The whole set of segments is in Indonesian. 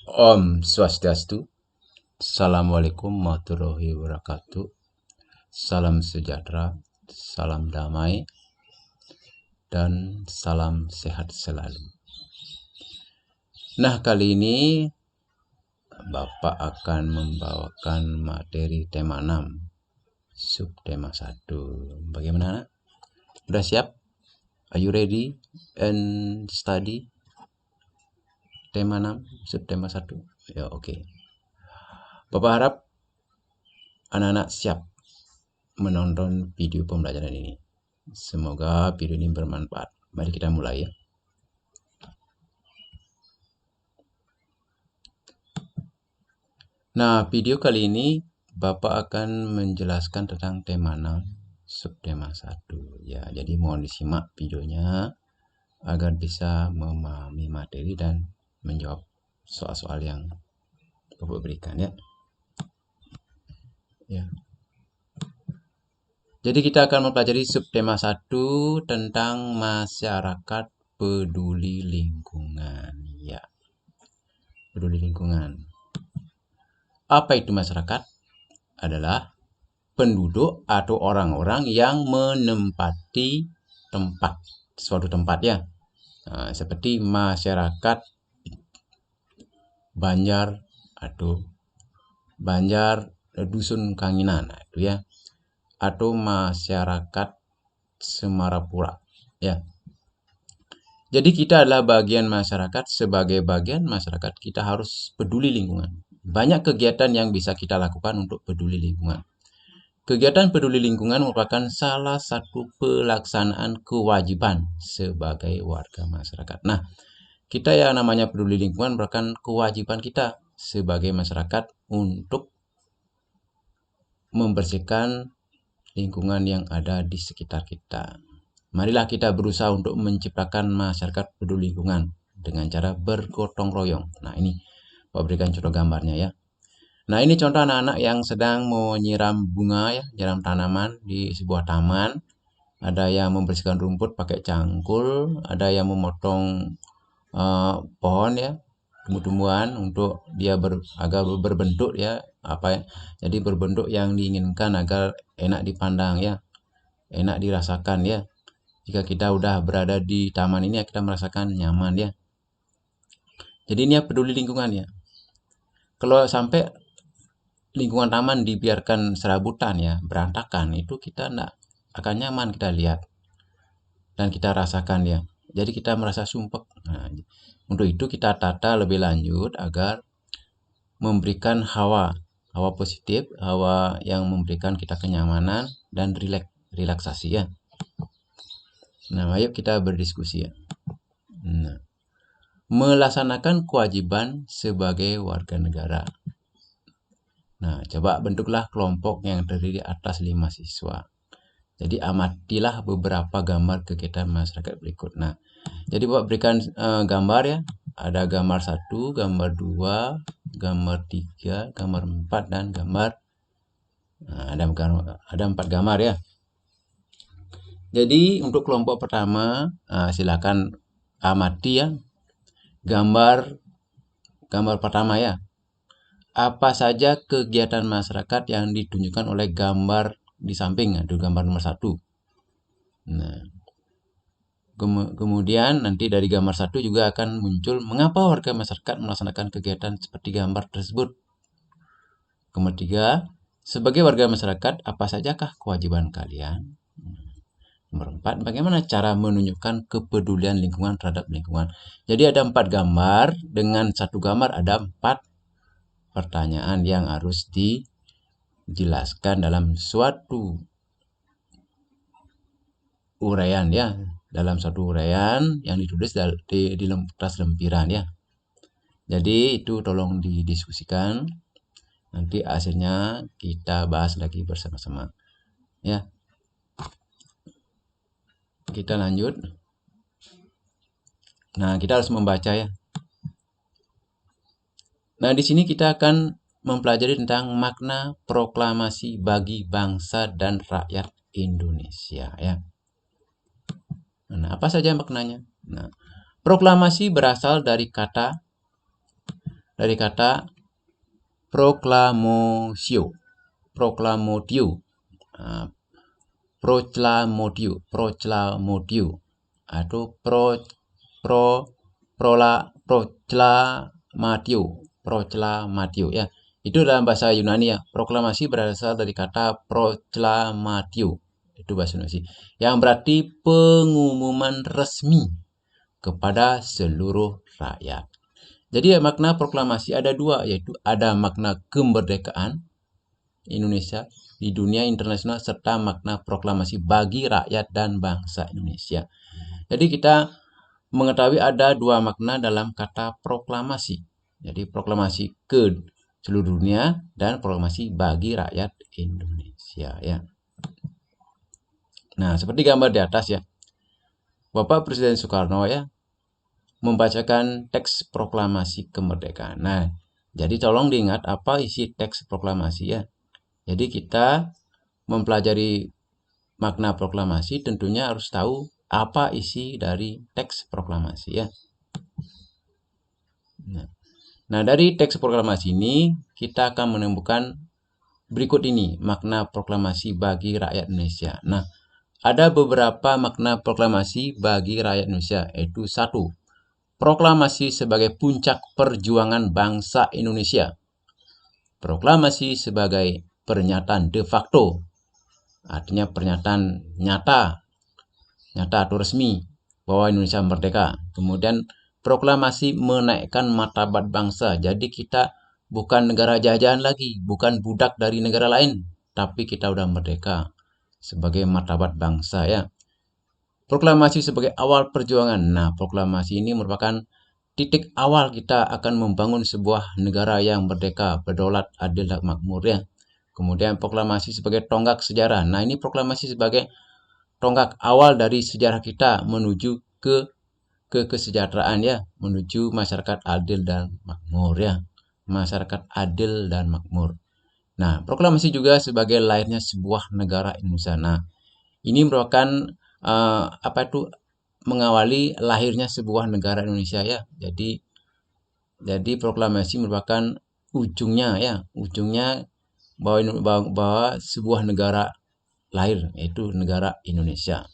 Om Swastiastu. Assalamualaikum warahmatullahi wabarakatuh. Salam sejahtera, salam damai, dan salam sehat selalu. Nah, kali ini Bapak akan membawakan materi tema 6, subtema 1. Bagaimana? Sudah siap? Are you ready and study? Tema 6, subtema 1. Ya, oke. Bapak harap anak-anak siap menonton video pembelajaran ini. Semoga video ini bermanfaat. Mari kita mulai ya. Nah, video kali ini Bapak akan menjelaskan tentang tema 6, subtema 1. Ya, jadi mohon disimak videonya agar bisa memahami materi dan menjawab soal-soal yang Bapak berikan ya. Ya. Jadi kita akan mempelajari subtema 1 tentang masyarakat peduli lingkungan. Ya. Peduli lingkungan. Apa itu masyarakat? Adalah penduduk atau orang-orang yang menempati suatu tempat ya. Nah, seperti masyarakat Banjar atau Banjar Dusun Kanginan, nah, itu ya. Atau masyarakat Semarapura ya. Jadi kita adalah bagian masyarakat. Sebagai bagian masyarakat kita harus peduli lingkungan. Banyak kegiatan yang bisa kita lakukan untuk peduli lingkungan. Kegiatan peduli lingkungan merupakan salah satu pelaksanaan kewajiban sebagai warga masyarakat. Nah, kita yang namanya peduli lingkungan merupakan kewajiban kita sebagai masyarakat untuk membersihkan lingkungan yang ada di sekitar kita. Marilah kita berusaha untuk menciptakan masyarakat peduli lingkungan dengan cara bergotong royong. Nah, ini Pak berikan contoh gambarnya ya. Nah, ini contoh anak-anak yang sedang menyiram bunga ya, nyiram tanaman di sebuah taman. Ada yang membersihkan rumput pakai cangkul, ada yang memotong pohon ya, tumbuh-tumbuhan untuk dia agar berbentuk ya, apa ya. Jadi berbentuk yang diinginkan agar enak dipandang ya, enak dirasakan ya. Jika kita udah berada di taman ini ya, kita merasakan nyaman ya. Jadi ini ya peduli lingkungan ya. Kalau sampai lingkungan taman dibiarkan serabutan ya, berantakan, itu kita enggak akan nyaman kita lihat dan kita rasakan ya. Jadi kita merasa sumpek. Nah, untuk itu kita tata lebih lanjut agar memberikan hawa positif, hawa yang memberikan kita kenyamanan dan relaksasi ya. Nah, ayo kita berdiskusi ya. Nah, melaksanakan kewajiban sebagai warga negara. Nah, coba bentuklah kelompok yang terdiri atas 5 siswa. Jadi amatilah beberapa gambar kegiatan masyarakat berikut. Nah, jadi Bapak berikan gambar ya. Ada gambar 1, gambar 2, gambar 3, gambar 4, dan gambar ada 4 gambar ya. Jadi untuk kelompok pertama silakan amati ya. Gambar pertama ya. Apa saja kegiatan masyarakat yang ditunjukkan oleh gambar di samping, itu gambar nomor 1. Nah, kemudian nanti dari gambar 1 juga akan muncul mengapa warga masyarakat melaksanakan kegiatan seperti gambar tersebut. Nomor 3, sebagai warga masyarakat apa sajakah kewajiban kalian? Nomor 4, bagaimana cara menunjukkan kepedulian lingkungan terhadap lingkungan? Jadi ada 4 gambar, dengan satu gambar ada 4 pertanyaan yang harus dijelaskan dalam suatu uraian ya, dalam suatu uraian yang ditulis di kertas lempiran ya. Jadi itu tolong didiskusikan, nanti hasilnya kita bahas lagi bersama-sama ya. Kita lanjut. Nah, kita harus membaca ya. Nah, di sini kita akan mempelajari tentang makna proklamasi bagi bangsa dan rakyat Indonesia ya. Nah, apa saja maknanya? Nah, proklamasi berasal dari kata dari kata proclamatio, proclamotio, proclamotio, atau proclamatio ya. Itu dalam bahasa Yunani ya. Proklamasi berasal dari kata proclamatio. Itu bahasa Indonesia. Yang berarti pengumuman resmi kepada seluruh rakyat. Jadi makna proklamasi ada dua, yaitu ada makna kemerdekaan Indonesia di dunia internasional serta makna proklamasi bagi rakyat dan bangsa Indonesia. Jadi kita mengetahui ada dua makna dalam kata proklamasi. Jadi proklamasi ke seluruh dunia dan proklamasi bagi rakyat Indonesia ya. Nah, seperti gambar di atas ya. Bapak Presiden Soekarno ya membacakan teks proklamasi kemerdekaan. Nah, jadi tolong diingat apa isi teks proklamasi ya. Jadi kita mempelajari makna proklamasi tentunya harus tahu apa isi dari teks proklamasi ya. Nah, dari teks proklamasi ini kita akan menemukan berikut ini makna proklamasi bagi rakyat Indonesia. Nah, ada beberapa makna proklamasi bagi rakyat Indonesia, yaitu 1. Proklamasi sebagai puncak perjuangan bangsa Indonesia. Proklamasi sebagai pernyataan de facto, artinya pernyataan nyata atau resmi bahwa Indonesia merdeka. Kemudian proklamasi menaikkan martabat bangsa. Jadi kita bukan negara jajahan lagi, bukan budak dari negara lain, tapi kita udah merdeka sebagai martabat bangsa ya. Proklamasi sebagai awal perjuangan. Nah, proklamasi ini merupakan titik awal kita akan membangun sebuah negara yang merdeka, berdaulat, adil, dan makmur ya. Kemudian proklamasi sebagai tonggak sejarah. Nah, ini proklamasi sebagai tonggak awal dari sejarah kita menuju ke kesejahteraan ya, menuju masyarakat adil dan makmur ya. Masyarakat adil dan makmur. Nah, proklamasi juga sebagai lahirnya sebuah negara Indonesia. Nah, ini merupakan mengawali lahirnya sebuah negara Indonesia ya. Jadi proklamasi merupakan ujungnya bahwa sebuah negara lahir, yaitu negara Indonesia.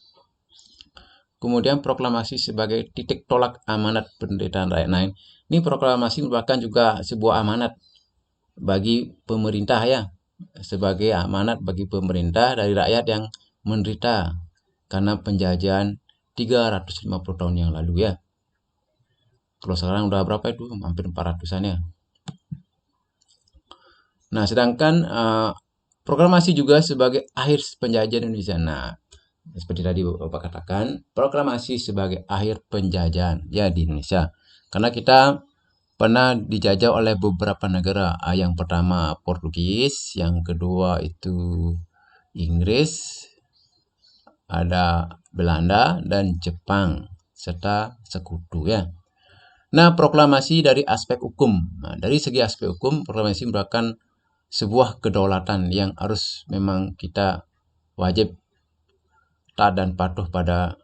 Kemudian proklamasi sebagai titik tolak amanat penderitaan rakyat. Nah, ini proklamasi merupakan juga sebuah amanat bagi pemerintah ya, sebagai amanat bagi pemerintah dari rakyat yang menderita karena penjajahan 350 tahun yang lalu ya. Kalau sekarang udah berapa itu? Hampir 400-an ya. Nah, sedangkan proklamasi juga sebagai akhir penjajahan Indonesia. Nah, seperti tadi Bapak katakan, proklamasi sebagai akhir penjajahan ya di Indonesia. Karena kita pernah dijajah oleh beberapa negara. Yang pertama Portugis, yang kedua itu Inggris, ada Belanda dan Jepang serta sekutu ya. Nah, proklamasi dari aspek hukum. Nah, dari segi aspek hukum, proklamasi merupakan sebuah kedaulatan yang harus memang kita wajib taat dan patuh pada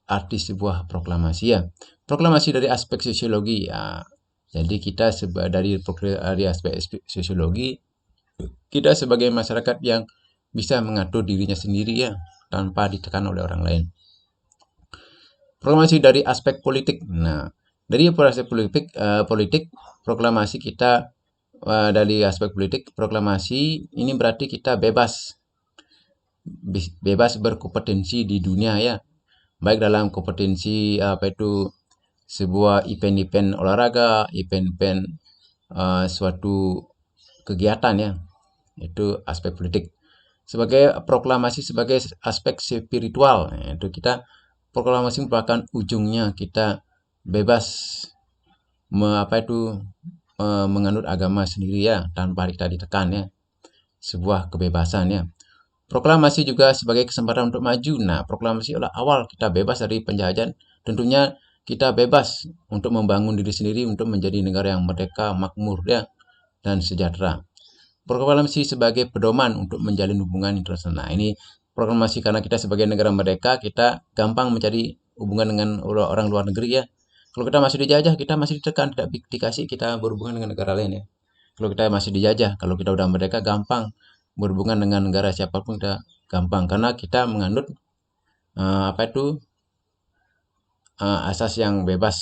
arti sebuah proklamasi ya. Proklamasi dari aspek sosiologi ya. Jadi kita dari aspek sosiologi, kita sebagai masyarakat yang bisa mengatur dirinya sendiri ya, tanpa ditekan oleh orang lain. Proklamasi dari aspek politik. Nah, dari aspek politik, proklamasi kita dari aspek politik, proklamasi ini berarti kita bebas berkompetensi di dunia ya, baik dalam kompetensi sebuah event-event olahraga, event-event suatu kegiatan ya, itu aspek politik. Sebagai proklamasi sebagai aspek spiritual, itu kita proklamasi merupakan ujungnya kita bebas menganut agama sendiri ya, tanpa kita ditekan ya, sebuah kebebasan ya. Proklamasi juga sebagai kesempatan untuk maju. Nah, proklamasi adalah awal kita bebas dari penjajahan. Tentunya kita bebas untuk membangun diri sendiri untuk menjadi negara yang merdeka, makmur ya, dan sejahtera. Proklamasi sebagai pedoman untuk menjalin hubungan internasional. Nah, ini proklamasi karena kita sebagai negara merdeka, kita gampang mencari hubungan dengan orang luar negeri ya. Kalau kita masih dijajah, kita masih ditekan, tidak dikasih kita berhubungan dengan negara lain ya. Kalau kita masih dijajah, kalau kita udah merdeka gampang berhubungan dengan negara siapapun kita gampang karena kita menganut asas yang bebas,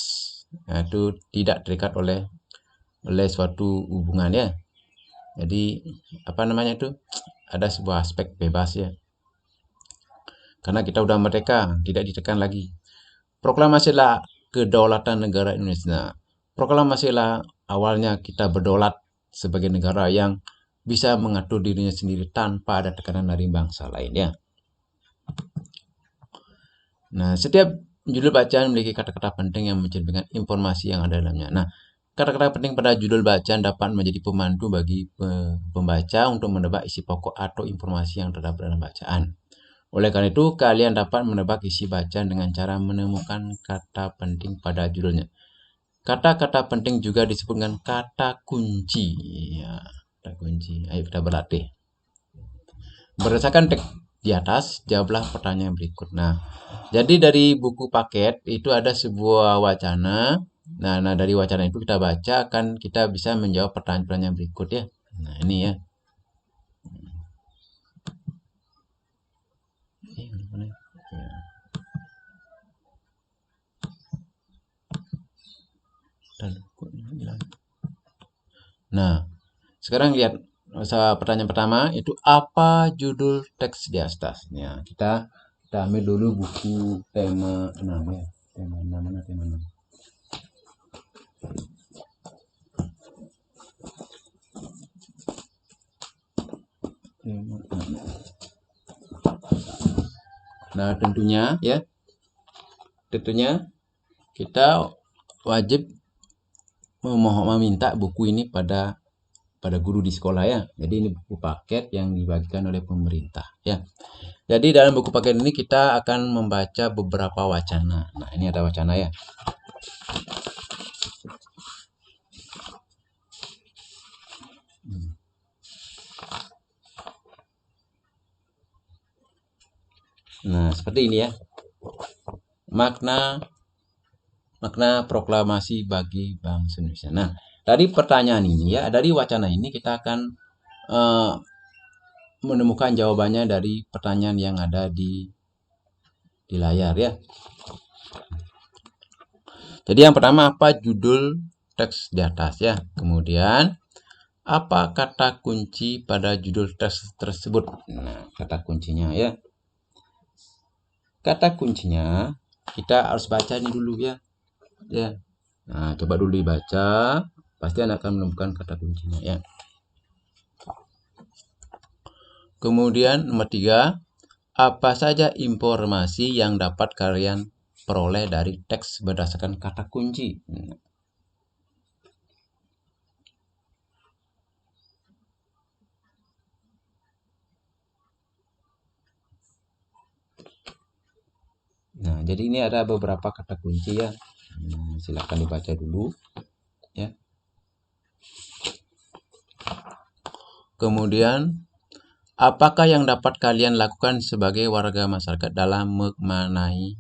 itu tidak terikat oleh suatu hubungan ya. Jadi ada sebuah aspek bebas ya. Karena kita udah merdeka, tidak ditekan lagi. Proklamasilah kedaulatan negara Indonesia. Nah, proklamasilah awalnya kita berdaulat sebagai negara yang bisa mengatur dirinya sendiri tanpa ada tekanan dari bangsa lainnya. Nah, setiap judul bacaan memiliki kata-kata penting yang mencerminkan informasi yang ada dalamnya. Nah, kata-kata penting pada judul bacaan dapat menjadi pemandu bagi pembaca untuk menebak isi pokok atau informasi yang terdapat dalam bacaan. Oleh karena itu, kalian dapat menebak isi bacaan dengan cara menemukan kata penting pada judulnya. Kata-kata penting juga disebut dengan kata kunci. Ya, kata kunci. Ayo kita berlatih. Berdasarkan teks di atas, jawablah pertanyaan berikut. Nah, jadi dari buku paket itu ada sebuah wacana. Nah, dari wacana itu kita baca, kan kita bisa menjawab pertanyaan-pertanyaan berikut ya. Nah, ini ya. Nah, sekarang lihat pertanyaan pertama itu apa judul teks di atasnya. Kita ambil dulu buku tema 6 ya. Tema 6 mana tema 6? Nah, tentunya kita wajib meminta buku ini pada guru di sekolah ya. Jadi ini buku paket yang dibagikan oleh pemerintah ya. Jadi dalam buku paket ini kita akan membaca beberapa wacana. Nah, ini ada wacana ya. Nah, seperti ini ya. Makna proklamasi bagi bangsa Indonesia. Nah, dari pertanyaan ini ya, dari wacana ini kita akan menemukan jawabannya dari pertanyaan yang ada di layar ya. Jadi yang pertama, apa judul teks di atas ya. Kemudian apa kata kunci pada judul teks tersebut. Nah, kata kuncinya ya. Kata kuncinya kita harus baca ini dulu ya. Nah, coba dulu dibaca, pasti Anda akan menemukan kata kuncinya ya. Kemudian nomor 3, apa saja informasi yang dapat kalian peroleh dari teks berdasarkan kata kunci. Nah, jadi ini ada beberapa kata kunci ya. Silakan dibaca dulu ya. Kemudian, apakah yang dapat kalian lakukan sebagai warga masyarakat dalam memaknai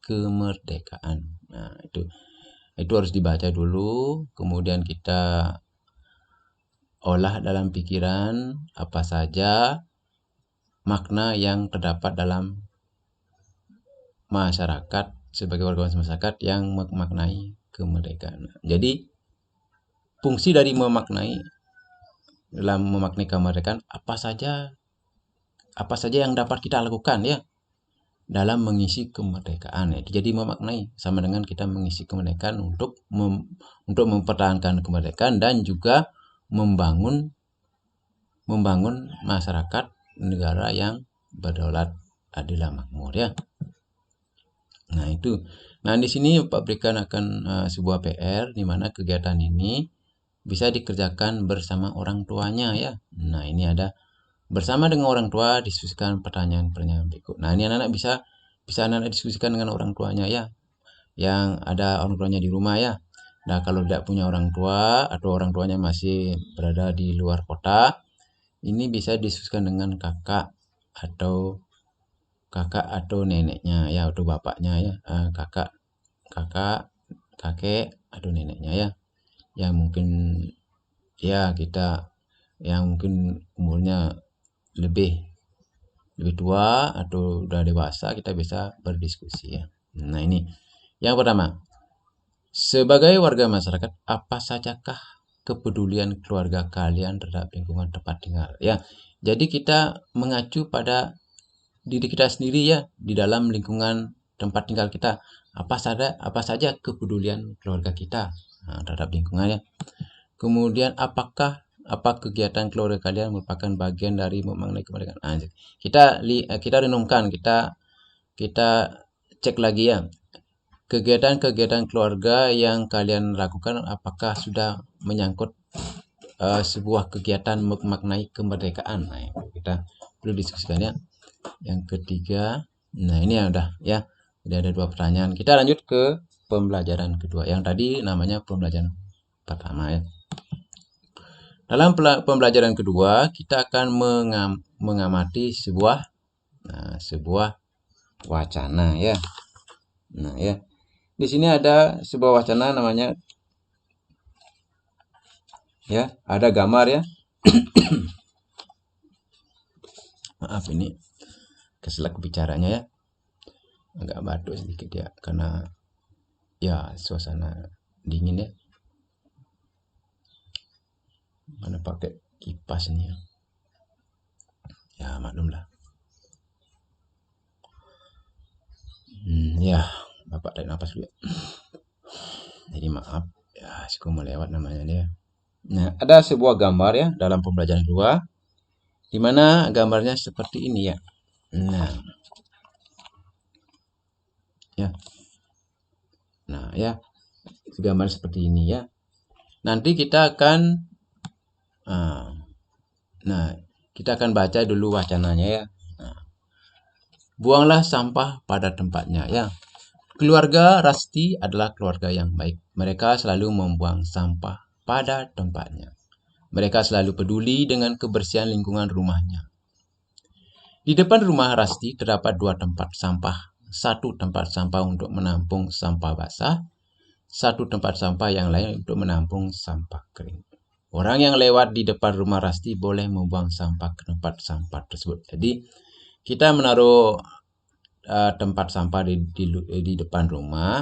kemerdekaan? Nah, itu harus dibaca dulu, kemudian kita olah dalam pikiran apa saja makna yang terdapat dalam masyarakat sebagai warga masyarakat yang memaknai kemerdekaan. Jadi fungsi dari memaknai kemerdekaan apa saja yang dapat kita lakukan ya dalam mengisi kemerdekaan. Jadi memaknai sama dengan kita mengisi kemerdekaan untuk mempertahankan kemerdekaan dan juga membangun masyarakat negara yang berdaulat, adil dan makmur ya. Nah, itu. Nah, di sini Pak berikan akan sebuah PR di mana kegiatan ini bisa dikerjakan bersama orang tuanya ya. Nah, ini ada bersama dengan orang tua diskusikan pertanyaan-pertanyaan berikut. Nah, ini anak-anak bisa anak-anak diskusikan dengan orang tuanya ya. Yang ada orang tuanya di rumah ya. Nah, kalau tidak punya orang tua atau orang tuanya masih berada di luar kota, ini bisa diskusikan dengan kakak atau kakak atau neneknya ya, atau bapaknya ya, kakak, kakek atau neneknya ya, yang mungkin ya kita yang mungkin umurnya lebih tua atau udah dewasa, kita bisa berdiskusi ya. Nah, ini yang pertama, sebagai warga masyarakat, apa sajakah kepedulian keluarga kalian terhadap lingkungan tempat tinggal ya. Jadi kita mengacu pada diri kita sendiri ya, di dalam lingkungan tempat tinggal kita, apa saja kepedulian keluarga kita terhadap lingkungannya. Kemudian apa kegiatan keluarga kalian merupakan bagian dari memaknai kemerdekaan. Kita renungkan, kita cek lagi ya, kegiatan-kegiatan keluarga yang kalian lakukan apakah sudah menyangkut sebuah kegiatan memaknai kemerdekaan. Nah, kita perlu diskusikan ya. Yang ketiga, nah ini yang udah ya, ada 2 pertanyaan. Kita lanjut ke pembelajaran kedua. Yang tadi namanya pembelajaran pertama ya. Dalam pembelajaran kedua, kita akan mengamati sebuah wacana ya. Nah ya, di sini ada sebuah wacana namanya ya, ada gambar ya. Maaf, ini keselak bicaranya ya, agak batuk sedikit ya, karena ya suasana dingin ya, karena pakai kipas ini ya, maklumlah. Ya, Bapak tarik nafas dulu ya. Jadi maaf ya, suka melewat namanya dia. Nah, ada sebuah gambar ya dalam pembelajaran kedua, di mana gambarnya seperti ini ya. Nah, ya. Nah, ya. Gambar seperti ini ya. Nanti kita akan kita akan baca dulu wacananya ya. Buanglah sampah pada tempatnya ya. Keluarga Rasti adalah keluarga yang baik. Mereka selalu membuang sampah pada tempatnya. Mereka selalu peduli dengan kebersihan lingkungan rumahnya. Di depan rumah Rasti terdapat 2 tempat sampah. 1 tempat sampah untuk menampung sampah basah, 1 tempat sampah yang lain untuk menampung sampah kering. Orang yang lewat di depan rumah Rasti boleh membuang sampah ke tempat sampah tersebut. Jadi kita menaruh tempat sampah di depan rumah.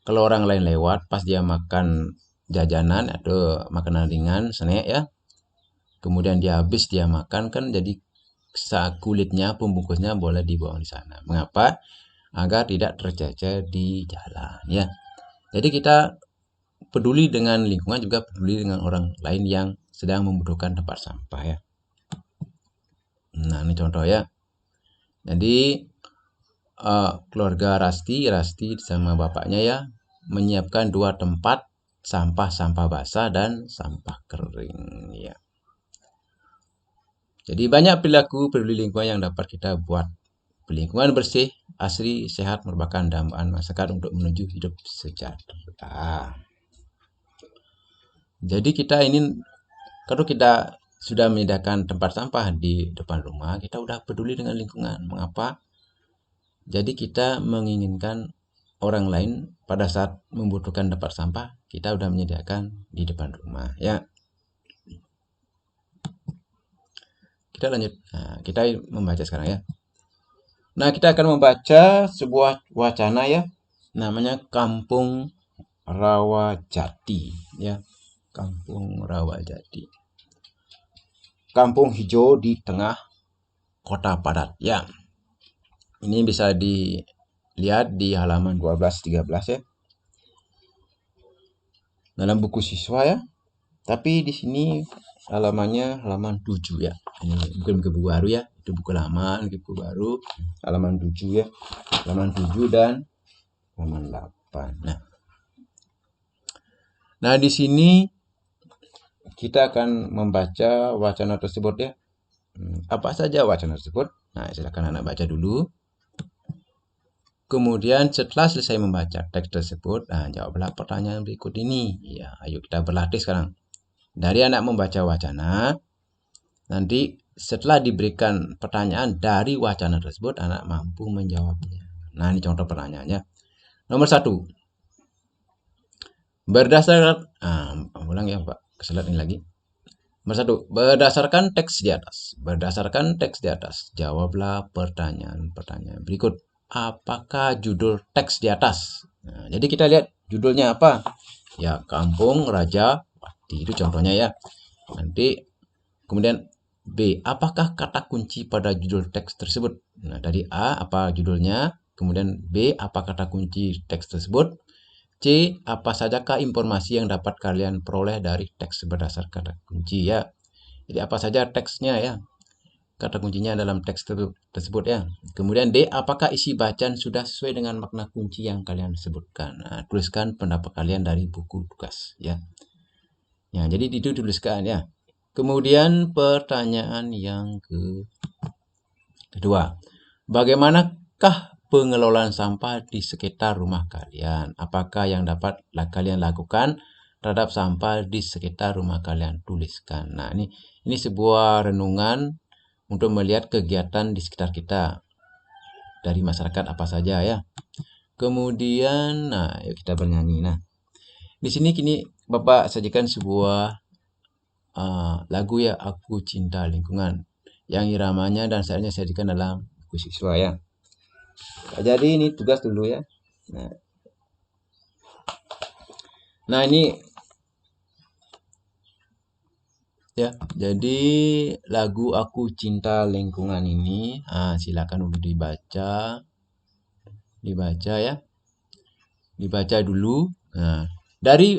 Kalau orang lain lewat pas dia makan jajanan atau makanan ringan, snack ya, kemudian dia habis dia makan, kan jadi kulitnya, pembungkusnya boleh dibuang di sana. Mengapa? Agar tidak tercecer di jalan ya. Jadi kita peduli dengan lingkungan, juga peduli dengan orang lain yang sedang membutuhkan tempat sampah ya. Nah, ini contoh ya. Jadi keluarga Rasti sama bapaknya ya menyiapkan 2 tempat sampah basah dan sampah kering ya. Jadi banyak perilaku peduli lingkungan yang dapat kita buat. Lingkungan bersih, asri, sehat merupakan dambaan masyarakat untuk menuju hidup sejahtera. Jadi kita ini, kalau kita sudah menyediakan tempat sampah di depan rumah, kita udah peduli dengan lingkungan. Mengapa? Jadi kita menginginkan orang lain pada saat membutuhkan tempat sampah, kita udah menyediakan di depan rumah ya. Kita lanjut. Nah, kita membaca sekarang ya. Nah, kita akan membaca sebuah wacana ya, namanya Kampung Rawajati ya. Kampung Rawajati. Kampung hijau di tengah kota padat ya. Ini bisa dilihat di halaman 12-13 ya. Dalam buku siswa ya. Tapi di sini halamannya halaman 7 ya. Ini bukan buku baru ya, itu buku lama, ini buku baru. Halaman 7 ya. Halaman 7 dan halaman 8. Nah, di sini kita akan membaca wacana tersebut ya. Apa saja wacana tersebut? Nah, silakan anak baca dulu. Kemudian setelah selesai membaca teks tersebut, jawablah pertanyaan berikut ini. Ya, ayo kita berlatih sekarang. Dari anak membaca wacana, nanti setelah diberikan pertanyaan dari wacana tersebut, anak mampu menjawabnya. Nah, ini contoh pertanyaannya. Nomor 1. Berdasarkan, ulang ya Pak, keselat ini lagi. Nomor 1. Berdasarkan teks di atas. Berdasarkan teks di atas, jawablah pertanyaan-pertanyaan berikut. Apakah judul teks di atas? Nah, jadi kita lihat judulnya apa. Ya, Kampung Raja Pati. Itu contohnya ya. Nanti kemudian B, apakah kata kunci pada judul teks tersebut? Nah, dari A, apa judulnya? Kemudian B, apa kata kunci teks tersebut? C, apa sajakah informasi yang dapat kalian peroleh dari teks berdasarkan kata kunci ya? Jadi apa saja teksnya ya? Kata kuncinya dalam teks tersebut ya. Kemudian D, apakah isi bacaan sudah sesuai dengan makna kunci yang kalian sebutkan? Nah, tuliskan pendapat kalian dari buku tugas ya. Ya, jadi itu tuliskan ya. Kemudian pertanyaan yang kedua, bagaimanakah pengelolaan sampah di sekitar rumah kalian? Apakah yang dapat kalian lakukan terhadap sampah di sekitar rumah kalian? Tuliskan. Nah, ini sebuah renungan untuk melihat kegiatan di sekitar kita dari masyarakat apa saja ya. Kemudian, nah, yuk kita bernyanyi. Nah, di sini kini Bapak sajikan sebuah lagu ya, Aku Cinta Lingkungan, yang iramanya dan syairnya saya sajikan dalam buku siswa ya. Jadi ini tugas dulu ya. Nah ini ya, jadi lagu Aku Cinta Lingkungan ini silakan udah dibaca ya, dibaca dulu. Nah, dari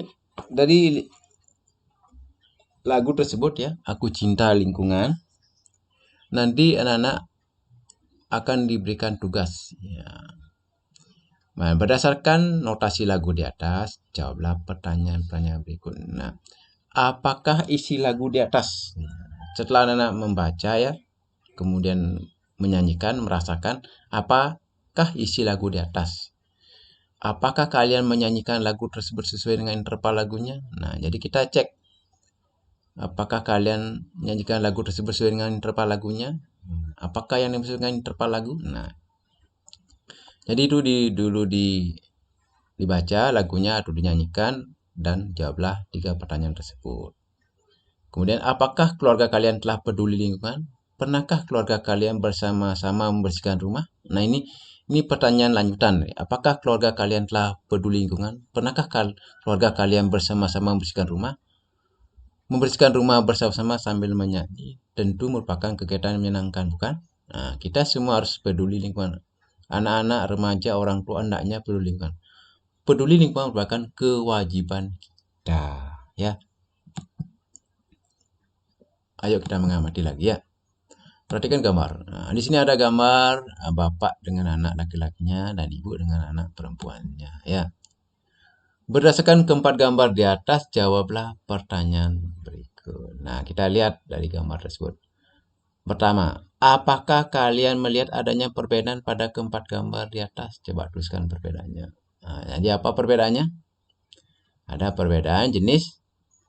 lagu tersebut ya, Aku Cinta Lingkungan, nanti anak-anak akan diberikan tugas ya. Nah, berdasarkan notasi lagu di atas, jawablah pertanyaan-pertanyaan berikut. Nah, apakah isi lagu di atas? Setelah anak-anak membaca ya, kemudian menyanyikan, merasakan, apakah isi lagu di atas? Apakah kalian menyanyikan lagu tersebut sesuai dengan interval lagunya? Nah, jadi kita cek. Apakah kalian menyanyikan lagu tersebut sesuai dengan interval lagunya? Apakah yang dimaksud dengan interval lagu? Nah, jadi itu dulu dibaca lagunya atau dinyanyikan dan jawablah 3 pertanyaan tersebut. Kemudian, apakah keluarga kalian telah peduli lingkungan? Pernahkah keluarga kalian bersama-sama membersihkan rumah? Nah, ini pertanyaan lanjutan. Apakah keluarga kalian telah peduli lingkungan? Pernahkah keluarga kalian bersama-sama membersihkan rumah? Membersihkan rumah bersama-sama sambil menyanyi tentu merupakan kegiatan yang menyenangkan, bukan? Nah, kita semua harus peduli lingkungan. Anak-anak, remaja, orang tua hendaknya peduli lingkungan. Peduli lingkungan merupakan kewajiban kita, ya. Ayo kita mengamati lagi ya. Perhatikan gambar. Nah, di sini ada gambar bapak dengan anak laki-lakinya dan ibu dengan anak perempuannya, ya. Berdasarkan keempat gambar di atas, jawablah pertanyaan berikut. Nah, kita lihat dari gambar tersebut. Pertama, apakah kalian melihat adanya perbedaan pada keempat gambar di atas? Coba tuliskan perbedaannya. Nah, jadi apa perbedaannya? Ada perbedaan jenis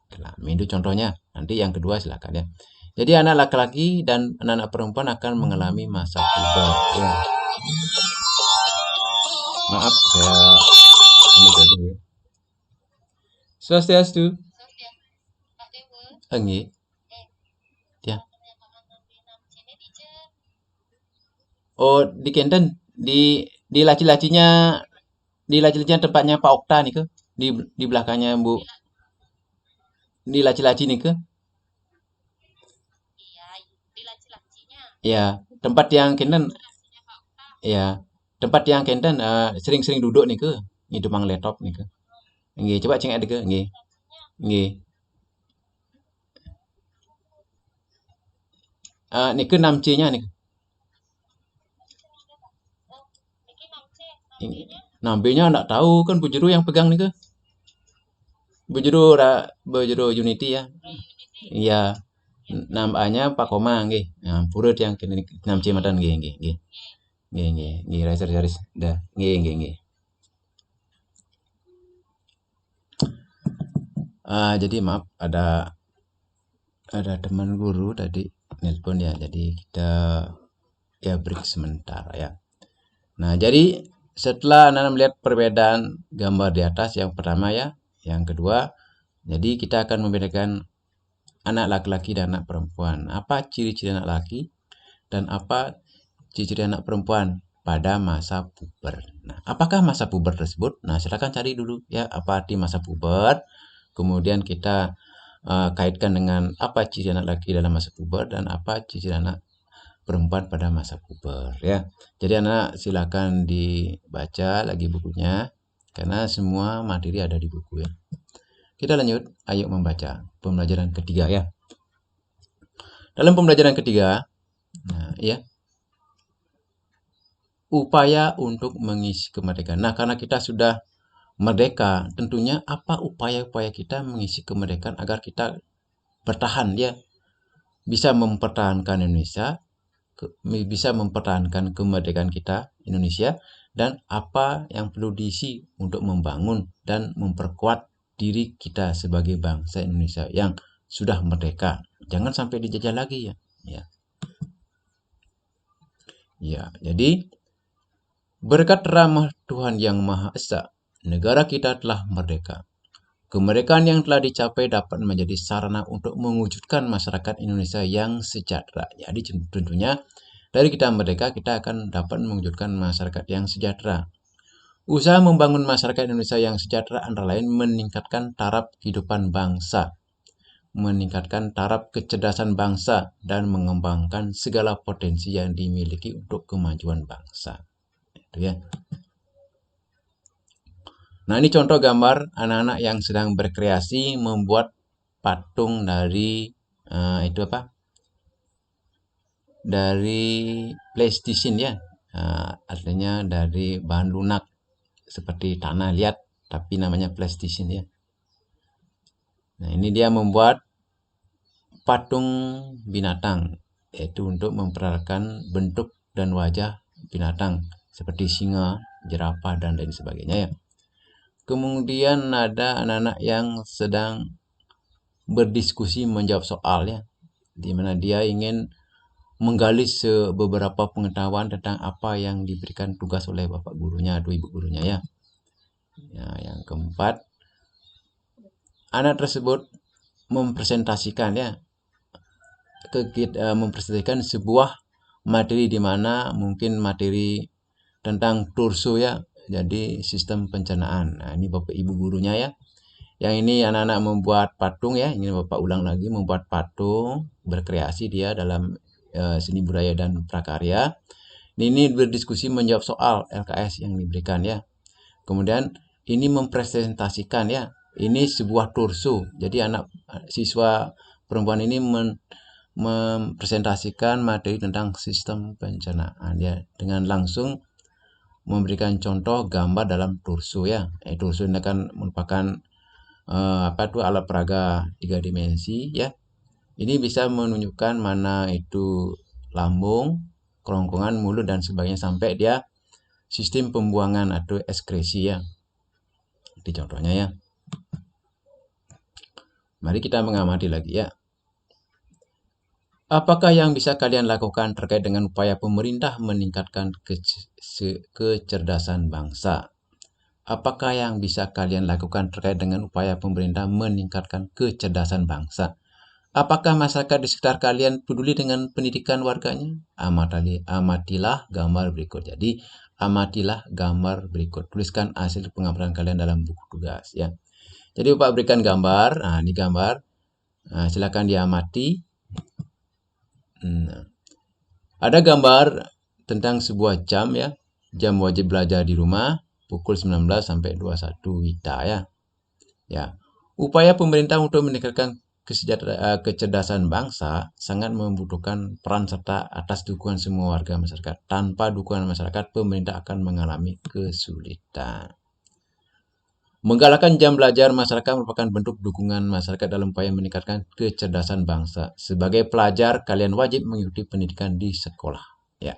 kelamin, itu contohnya. Nanti yang kedua silakan ya. Jadi anak laki-laki dan anak perempuan akan mengalami masa puber. Ya. Maaf, saya ambil dulu ya. Swastiastu. Enggih. Ya. Oh, di Kenten di laci-lacinya tempatnya Pak Okta nih ke di belakangnya Bu. Di laci-laci nih ke. Ya, tempat yang Kenten. Ya, tempat yang Kenten sering-sering duduk nih ke. Di depan laptop nih ke. Nggih, coba cek ada ke. Nggih. Nggih. Nih ke 6C-nya nih. Nah, B-nya enggak tahu kan Bu Jero yang pegang nih ke. Bu Jero Unity ya. Iya. 6A-nya Pak Koma nggih. Nah, purut yang 6C matan nggih nggih nggih. Nggih nggih nggih raris dah. Nggih nggih nggih. Jadi maaf ada teman guru tadi nelpon ya, jadi kita ya break sebentar ya. Nah, jadi setelah anak-anak melihat perbedaan gambar di atas yang pertama ya, yang kedua, jadi kita akan membedakan anak laki-laki dan anak perempuan. Apa ciri-ciri anak laki dan apa ciri-ciri anak perempuan pada masa puber. Nah, apakah masa puber tersebut? Nah, silakan cari dulu ya apa arti masa puber. Kemudian kita kaitkan dengan apa ciri anak laki dalam masa puber dan apa ciri anak perempuan pada masa puber ya. Jadi anak silakan dibaca lagi bukunya karena semua materi ada di buku ya. Kita lanjut, ayo membaca pembelajaran ketiga ya. Dalam pembelajaran ketiga, nah ya, upaya untuk mengisi kemerdekaan. Nah, karena kita sudah merdeka, tentunya apa upaya-upaya kita mengisi kemerdekaan agar kita bertahan ya, bisa mempertahankan Indonesia, bisa mempertahankan kemerdekaan kita Indonesia, dan apa yang perlu diisi untuk membangun dan memperkuat diri kita sebagai bangsa Indonesia yang sudah merdeka. Jangan sampai dijajah lagi ya. Ya, jadi berkat rahmat Tuhan Yang Maha Esa, negara kita telah merdeka. Kemerdekaan yang telah dicapai dapat menjadi sarana untuk mewujudkan masyarakat Indonesia yang sejahtera. Jadi tentunya dari kita merdeka, kita akan dapat mewujudkan masyarakat yang sejahtera. Usaha membangun masyarakat Indonesia yang sejahtera antara lain meningkatkan taraf kehidupan bangsa, meningkatkan taraf kecerdasan bangsa, dan mengembangkan segala potensi yang dimiliki untuk kemajuan bangsa. Itu ya. Nah, ini contoh gambar anak-anak yang sedang berkreasi membuat patung dari dari plastisine ya. Artinya dari bahan lunak seperti tanah liat, tapi namanya plastisine ya. Nah, ini dia membuat patung binatang, yaitu untuk memperlihatkan bentuk dan wajah binatang seperti singa, jerapah, dan lain sebagainya ya. Kemudian ada anak-anak yang sedang berdiskusi menjawab soal ya, di mana dia ingin menggali beberapa pengetahuan tentang apa yang diberikan tugas oleh bapak gurunya atau ibu gurunya ya. Yang keempat, anak tersebut mempresentasikan ya, mempresentasikan sebuah materi di mana mungkin materi tentang torso ya, jadi sistem pencernaan. Nah, ini bapak ibu gurunya ya. Yang ini anak-anak membuat patung ya, ini bapak ulang lagi membuat patung, berkreasi dia dalam seni budaya dan prakarya. Ini berdiskusi menjawab soal LKS yang diberikan ya. Kemudian ini mempresentasikan ya, ini sebuah torso. Jadi anak siswa perempuan ini mempresentasikan materi tentang sistem pencernaan ya, dengan langsung memberikan contoh gambar dalam torso ya. Torso ini akan merupakan alat peraga 3 dimensi ya. Ini bisa menunjukkan mana itu lambung, kerongkongan, mulut, dan sebagainya sampai dia sistem pembuangan atau ekskresi ya. Di contohnya ya. Mari kita mengamati lagi ya. Apakah yang bisa kalian lakukan terkait dengan upaya pemerintah meningkatkan kecerdasan bangsa? Apakah yang bisa kalian lakukan terkait dengan upaya pemerintah meningkatkan kecerdasan bangsa? Apakah masyarakat di sekitar kalian peduli dengan pendidikan warganya? Amatilah gambar berikut. Jadi, amatilah gambar berikut. Tuliskan hasil pengamatan kalian dalam buku tugas ya. Jadi, Bapak berikan gambar. Nah, ini gambar. Nah, silakan diamati. Ada gambar tentang sebuah jam ya. Jam wajib belajar di rumah pukul 19 sampai 21 WITA ya. Ya. Upaya pemerintah untuk meningkatkan kecerdasan bangsa sangat membutuhkan peran serta atas dukungan semua warga masyarakat. Tanpa dukungan masyarakat, pemerintah akan mengalami kesulitan. Menggalakkan jam belajar masyarakat merupakan bentuk dukungan masyarakat dalam upaya meningkatkan kecerdasan bangsa. Sebagai pelajar, kalian wajib mengikuti pendidikan di sekolah. Ya.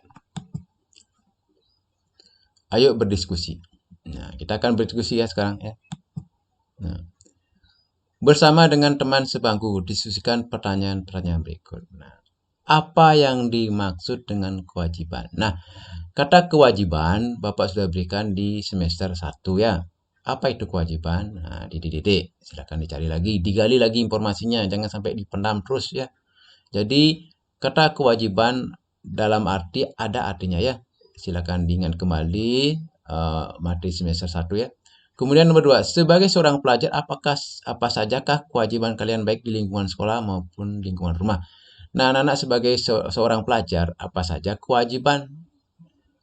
Ayo berdiskusi. Nah, kita akan berdiskusi ya sekarang ya. Nah. Bersama dengan teman sebangku, diskusikan pertanyaan-pertanyaan berikut. Nah, Apa yang dimaksud dengan kewajiban? Nah, kata kewajiban Bapak sudah berikan di semester 1 ya. Apa itu kewajiban? Nah, di DDD. Silakan dicari lagi, digali lagi informasinya, jangan sampai dipendam terus ya. Jadi, kata kewajiban dalam arti ada artinya ya. Silakan diingat kembali materi semester 1 ya. Kemudian nomor 2, sebagai seorang pelajar apa sajakah kewajiban kalian baik di lingkungan sekolah maupun lingkungan rumah? Nah, anak-anak sebagai seorang pelajar, apa saja kewajiban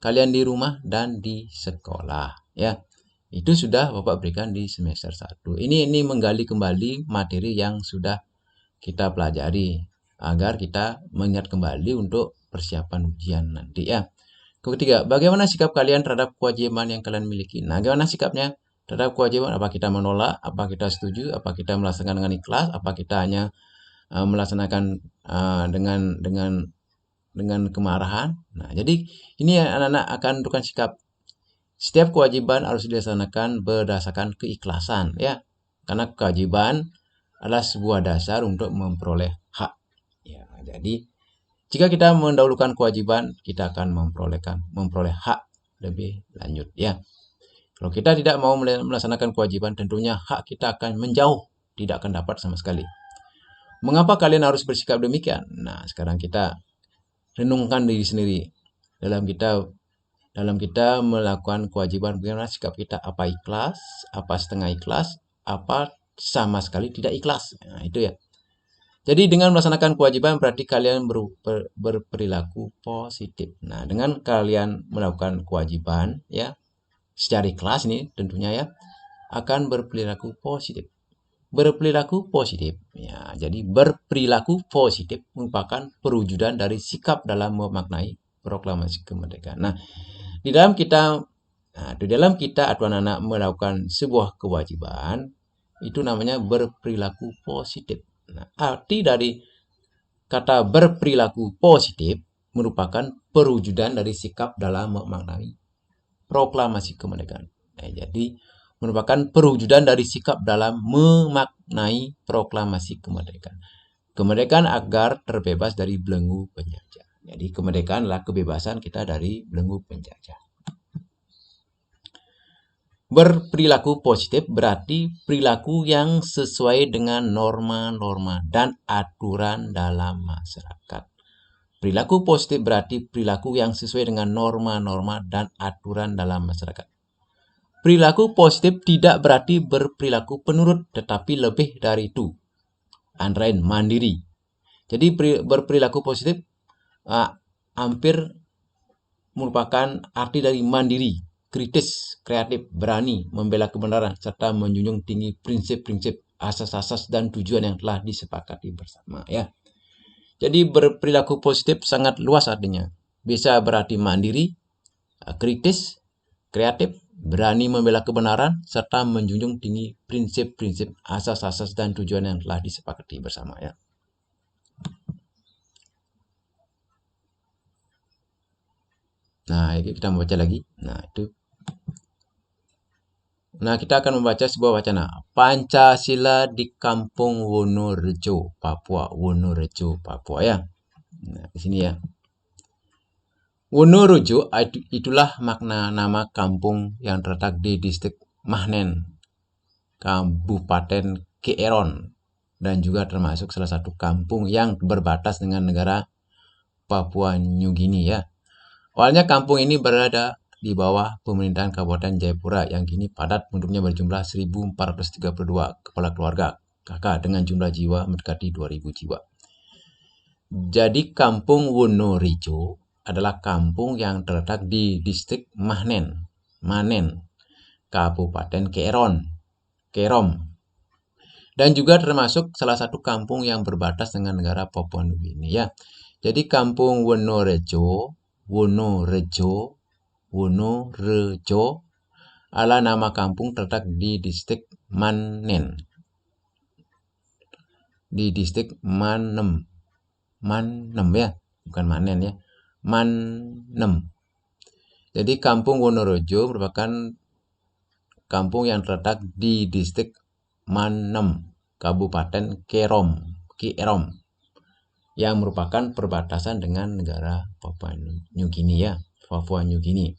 kalian di rumah dan di sekolah ya. Itu sudah Bapak berikan di semester 1. Ini menggali kembali materi yang sudah kita pelajari agar kita mengingat kembali untuk persiapan ujian nanti ya. Ketiga, bagaimana sikap kalian terhadap kewajiban yang kalian miliki? Nah, bagaimana sikapnya terhadap kewajiban? Apa kita menolak? Apa kita setuju? Apa kita melaksanakan dengan ikhlas? Apa kita hanya melaksanakan dengan kemarahan? Nah, jadi ini anak-anak akan menentukan sikap. Setiap kewajiban harus dilaksanakan berdasarkan keikhlasan ya. Karena kewajiban adalah sebuah dasar untuk memperoleh hak. Ya, jadi jika kita mendahulukan kewajiban, kita akan memperoleh hak lebih lanjut ya. Kalau kita tidak mau melaksanakan kewajiban, tentunya hak kita akan menjauh, tidak akan dapat sama sekali. Mengapa kalian harus bersikap demikian? Nah, sekarang kita renungkan diri sendiri. Dalam kita melakukan kewajiban, bagaimana sikap kita? Apa ikhlas, apa setengah ikhlas, apa sama sekali tidak ikhlas? Nah, itu ya. Jadi dengan melaksanakan kewajiban berarti kalian berperilaku positif. Nah, dengan kalian melakukan kewajiban ya secara ikhlas nih tentunya ya akan berperilaku positif. Berperilaku positif ya. Jadi berperilaku positif merupakan perwujudan dari sikap dalam memaknai proklamasi kemerdekaan. Nah, di dalam kita atau anak-anak melakukan sebuah kewajiban itu namanya berperilaku positif. Nah, arti dari kata berperilaku positif merupakan perwujudan dari sikap dalam memaknai proklamasi kemerdekaan. Nah, jadi merupakan perwujudan dari sikap dalam memaknai proklamasi kemerdekaan. Kemerdekaan agar terbebas dari belenggu penjajah. Jadi kemerdekaan adalah kebebasan kita dari belenggu penjajah. Berperilaku positif berarti perilaku yang sesuai dengan norma-norma dan aturan dalam masyarakat. Perilaku positif berarti perilaku yang sesuai dengan norma-norma dan aturan dalam masyarakat. Perilaku positif tidak berarti berperilaku penurut, tetapi lebih dari itu. Antara lain mandiri. Jadi berperilaku positif hampir merupakan arti dari mandiri, kritis, kreatif, berani, membela kebenaran, serta menjunjung tinggi prinsip-prinsip, asas-asas, dan tujuan yang telah disepakati bersama. Ya. Jadi berperilaku positif sangat luas artinya. Bisa berarti mandiri, kritis, kreatif, berani membela kebenaran, serta menjunjung tinggi prinsip-prinsip, asas-asas, dan tujuan yang telah disepakati bersama. Ya. Nah, ini kita membaca lagi. Nah, itu. Nah, kita akan membaca sebuah wacana. Pancasila di Kampung Wonorejo, Papua. Wonorejo, Papua ya. Nah, di sini ya. Wonorejo itulah makna nama kampung yang terletak di distrik Mahnen, Kabupaten Keeron, dan juga termasuk salah satu kampung yang berbatas dengan negara Papua New Guinea ya. Awalnya kampung ini berada di bawah pemerintahan Kabupaten Jayapura yang kini padat penduduknya berjumlah 1.432 kepala keluarga kakak dengan jumlah jiwa mendekati 2.000 jiwa. Jadi kampung Wonorejo adalah kampung yang terletak di distrik Manen, Kabupaten Kerom, dan juga termasuk salah satu kampung yang berbatas dengan negara Papua New Guinea ya. Jadi kampung Wonorejo adalah nama kampung terletak di distrik Manen. Di distrik Manem ya, bukan Manen ya. Manem. Jadi kampung Wonorejo merupakan kampung yang terletak di distrik Manem, Kabupaten Kerom. yang merupakan perbatasan dengan negara Papua New Guinea ya, Papua New Guinea.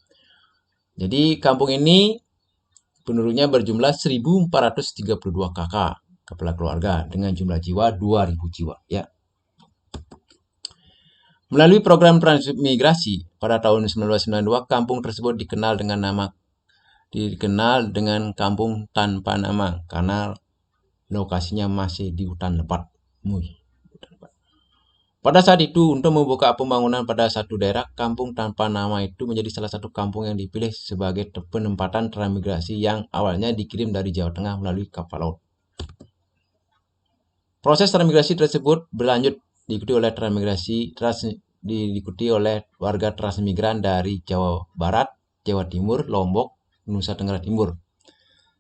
Jadi kampung ini penduduknya berjumlah 1432 kakak kepala keluarga dengan jumlah jiwa 2000 jiwa ya. Melalui program transmigrasi pada tahun 1992, kampung tersebut dikenal dengan kampung tanpa nama karena lokasinya masih di hutan lebat. Pada saat itu, untuk membuka pembangunan pada satu daerah, kampung tanpa nama itu menjadi salah satu kampung yang dipilih sebagai penempatan transmigrasi yang awalnya dikirim dari Jawa Tengah melalui kapal laut. Proses transmigrasi tersebut berlanjut diikuti oleh warga transmigran dari Jawa Barat, Jawa Timur, Lombok, Nusa Tenggara Timur.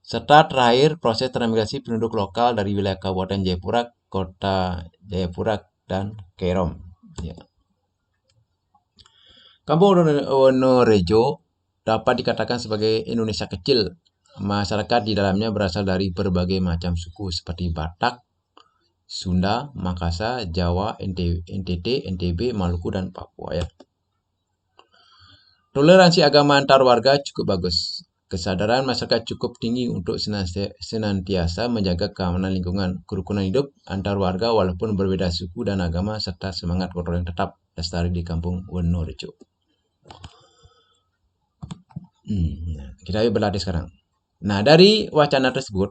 Serta terakhir proses transmigrasi penduduk lokal dari wilayah Kabupaten Jayapura, Kota Jayapura, dan Kerom. Ya. Kampung Wonorejo dapat dikatakan sebagai Indonesia kecil. Masyarakat di dalamnya berasal dari berbagai macam suku seperti Batak, Sunda, Makassar, Jawa, NTT, NTB, Maluku, dan Papua ya. Toleransi agama antar warga cukup bagus. Kesadaran masyarakat cukup tinggi untuk senantiasa menjaga keamanan lingkungan, kerukunan hidup antar warga walaupun berbeda suku dan agama, serta semangat gotong royong tetap lestari di kampung Wonorejo. Kita berlatih sekarang. Nah, dari wacana tersebut,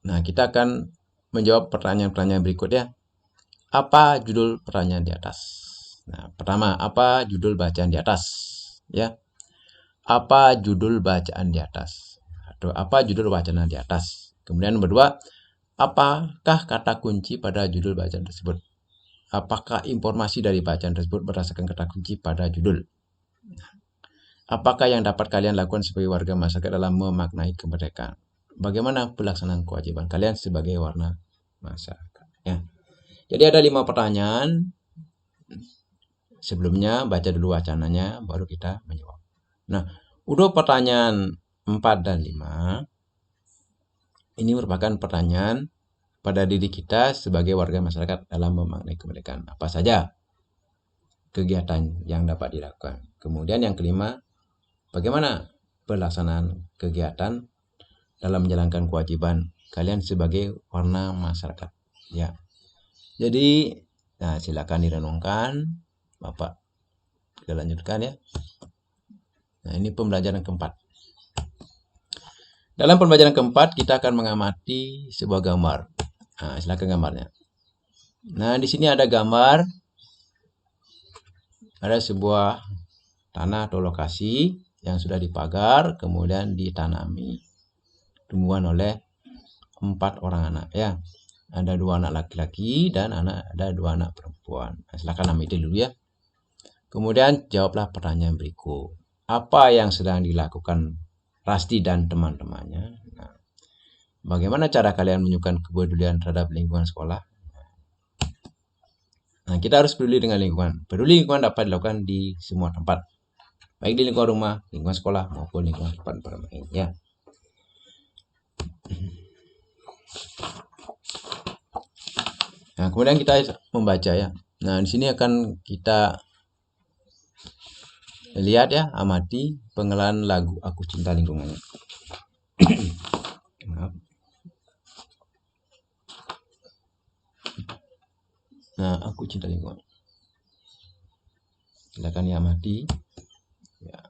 kita akan menjawab pertanyaan-pertanyaan berikut ya. Apa judul pertanyaan di atas? Nah, pertama, apa judul bacaan di atas? Ya. Apa judul bacaan di atas? Atau apa judul wacana di atas? Kemudian nomor 2, apakah kata kunci pada judul bacaan tersebut? Apakah informasi dari bacaan tersebut berdasarkan kata kunci pada judul? Apakah yang dapat kalian lakukan sebagai warga masyarakat dalam memaknai kemerdekaan? Bagaimana pelaksanaan kewajiban kalian sebagai warga masyarakat? Ya. Jadi ada 5 pertanyaan. Sebelumnya baca dulu wacananya, baru kita menjawab. Nah, untuk pertanyaan 4 dan 5, ini merupakan pertanyaan pada diri kita sebagai warga masyarakat dalam memaknai kemerdekaan. Apa saja kegiatan yang dapat dilakukan? Kemudian yang kelima, bagaimana pelaksanaan kegiatan dalam menjalankan kewajiban kalian sebagai warga masyarakat? Ya. Jadi, silakan direnungkan. Bapak, kita lanjutkan ya. Nah, ini pembelajaran keempat. Dalam pembelajaran keempat, kita akan mengamati sebuah gambar. Nah, silakan gambarnya. Nah, di sini ada gambar. Ada sebuah tanah atau lokasi yang sudah dipagar, kemudian ditanami tumbuhan oleh 4 orang anak ya. Ada 2 anak laki-laki dan ada 2 anak perempuan. Nah, silakan amati dulu ya. Kemudian jawablah pertanyaan berikut. Apa yang sedang dilakukan Rasti dan teman-temannya? Nah, bagaimana cara kalian menunjukkan kepedulian terhadap lingkungan sekolah? Nah, kita harus peduli dengan lingkungan. Peduli lingkungan dapat dilakukan di semua tempat. Baik di lingkungan rumah, lingkungan sekolah, maupun lingkungan tempat bermain ya. Nah, kemudian kita membaca ya. Nah, di sini akan kita lihat ya, amati pengenalan lagu Aku Cinta Lingkungan. Nah, Aku Cinta Lingkungan. Silakan diamati. Ya.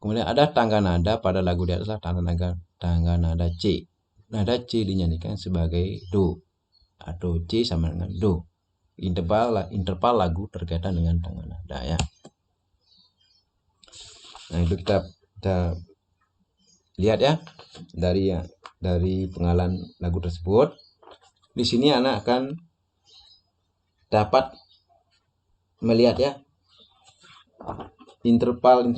Kemudian ada tangga nada pada lagu di atas, tangga nada C. Nada C dinyanyikan sebagai Do atau C sama dengan Do. Interval lagu terkaitan dengan tangga nada ya. Nah, itu kita lihat ya dari pengenalan lagu tersebut. Di sini anak akan dapat melihat ya interval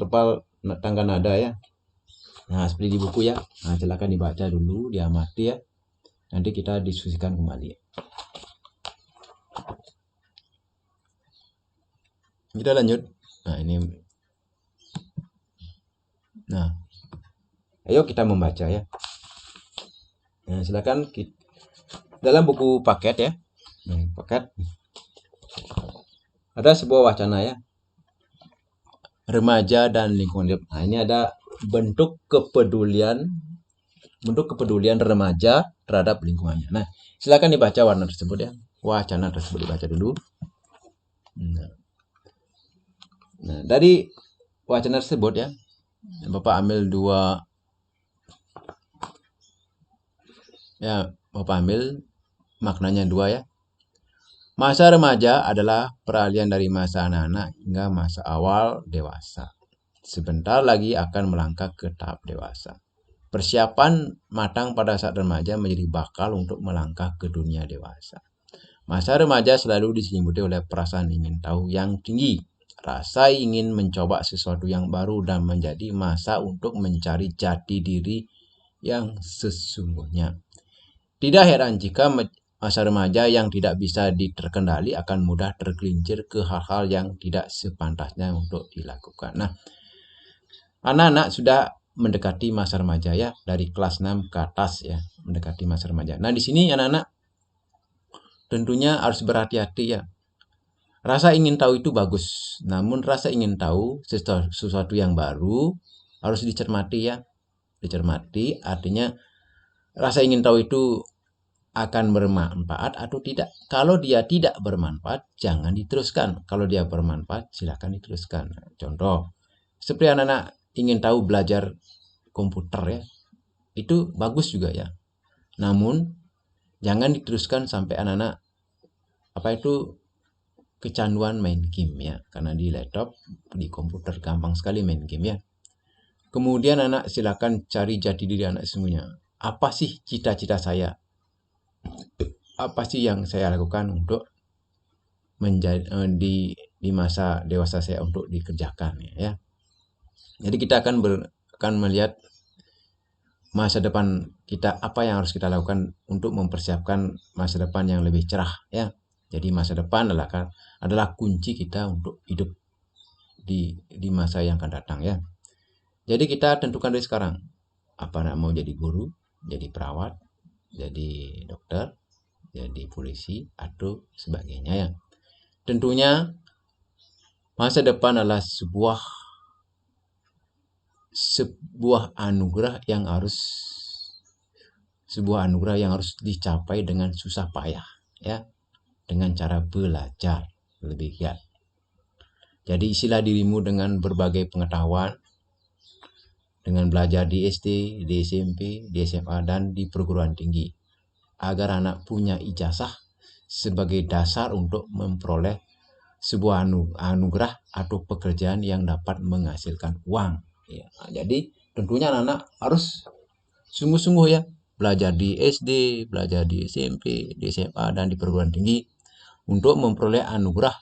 tangga nada ya. Nah, seperti di buku ya. Nah, silakan dibaca dulu, diamati ya. Nanti kita diskusikan kembali. Kita lanjut. Nah, ini. Nah, ayo kita membaca ya. Nah, silakan dalam buku paket ya, paket ada sebuah wacana ya, remaja dan lingkungan hidup. Nah, ini ada bentuk kepedulian remaja terhadap lingkungannya. Nah, silakan dibaca warna tersebut ya, wacana tersebut dibaca dulu. Nah, dari wacana tersebut ya, Bapak ambil dua ya, Bapak ambil maknanya dua ya. Masa remaja adalah peralihan dari masa anak-anak hingga masa awal dewasa. Sebentar lagi akan melangkah ke tahap dewasa. Persiapan matang pada saat remaja menjadi bakal untuk melangkah ke dunia dewasa. Masa remaja selalu diselimuti oleh perasaan ingin tahu yang tinggi. Rasa ingin mencoba sesuatu yang baru dan menjadi masa untuk mencari jati diri yang sesungguhnya. Tidak heran jika masa remaja yang tidak bisa diterkendali akan mudah tergelincir ke hal-hal yang tidak sepantasnya untuk dilakukan. Nah, anak-anak sudah mendekati masa remaja ya, dari kelas 6 ke atas ya, mendekati masa remaja. Nah, di sini anak-anak tentunya harus berhati-hati ya. Rasa ingin tahu itu bagus, namun rasa ingin tahu sesuatu yang baru harus dicermati ya. Dicermati artinya rasa ingin tahu itu akan bermanfaat atau tidak. Kalau dia tidak bermanfaat, jangan diteruskan. Kalau dia bermanfaat, silakan diteruskan. Contoh, seperti anak-anak ingin tahu belajar komputer ya, itu bagus juga ya. Namun, jangan diteruskan sampai anak-anak kecanduan main game ya. Karena di laptop, di komputer gampang sekali main game ya. Kemudian anak silakan cari jati diri anak semuanya. Apa sih cita-cita saya? Apa sih yang saya lakukan untuk menjadi di masa dewasa saya untuk dikerjakan ya. Jadi kita akan melihat masa depan kita, apa yang harus kita lakukan untuk mempersiapkan masa depan yang lebih cerah ya. Jadi masa depan adalah kunci kita untuk hidup di masa yang akan datang ya. Jadi kita tentukan dari sekarang apa nak mau jadi guru, jadi perawat, jadi dokter, jadi polisi atau sebagainya ya. Tentunya masa depan adalah sebuah anugerah yang harus dicapai dengan susah payah ya, dengan cara belajar lebih giat. Jadi isilah dirimu dengan berbagai pengetahuan, dengan belajar di SD, di SMP, di SMA dan di perguruan tinggi, agar anak punya ijazah sebagai dasar untuk memperoleh sebuah anugerah atau pekerjaan yang dapat menghasilkan uang ya. Jadi tentunya anak-anak harus sungguh-sungguh ya, belajar di SD, belajar di SMP, di SMA dan di perguruan tinggi untuk memperoleh anugerah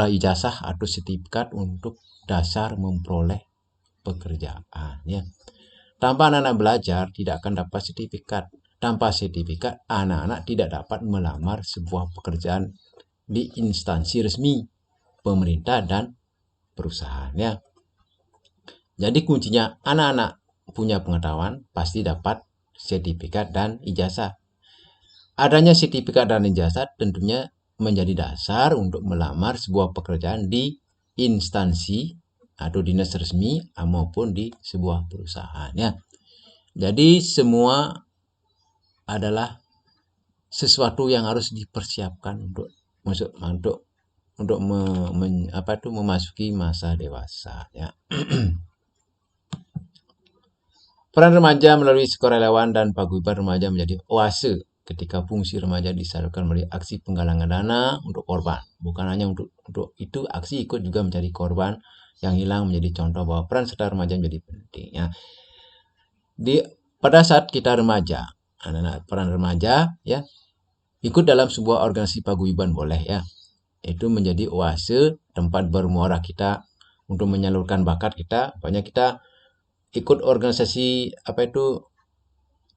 ijazah atau sertifikat untuk dasar memperoleh pekerjaan ya. Tanpa anak-anak belajar tidak akan dapat sertifikat. Tanpa sertifikat anak-anak tidak dapat melamar sebuah pekerjaan di instansi resmi pemerintah dan perusahaan ya. Jadi kuncinya anak-anak punya pengetahuan pasti dapat sertifikat dan ijazah. Adanya sertifikat dan ijazah tentunya menjadi dasar untuk melamar sebuah pekerjaan di instansi atau dinas resmi maupun di sebuah perusahaan ya. Jadi semua adalah sesuatu yang harus dipersiapkan untuk memasuki masa dewasa ya. Peran remaja melalui sukarelawan dan paguyuban remaja menjadi oase ketika fungsi remaja disalurkan melalui aksi penggalangan dana untuk korban. Bukan hanya untuk itu, aksi ikut juga mencari korban yang hilang menjadi contoh bahwa peran serta remaja menjadi penting ya. Pada saat kita remaja, peran remaja ya, ikut dalam sebuah organisasi paguyuban boleh ya. Itu menjadi oase, tempat bermuara kita untuk menyalurkan bakat kita. Banyak kita ikut organisasi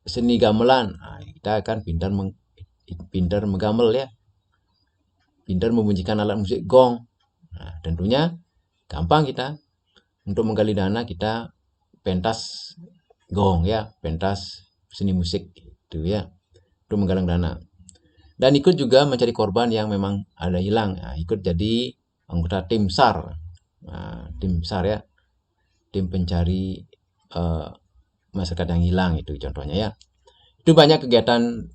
seni gamelan. Nah, kita akan pintar menggamel ya. Pintar membunyikan alat musik gong. Nah, tentunya gampang kita untuk menggali dana, kita pentas gong ya, pentas seni musik. Itu ya, itu menggalang dana. Dan ikut juga mencari korban yang memang ada hilang. Nah, ikut jadi anggota tim SAR. Nah, tim SAR ya, tim pencari masyarakat yang hilang itu contohnya ya. Itu banyak kegiatan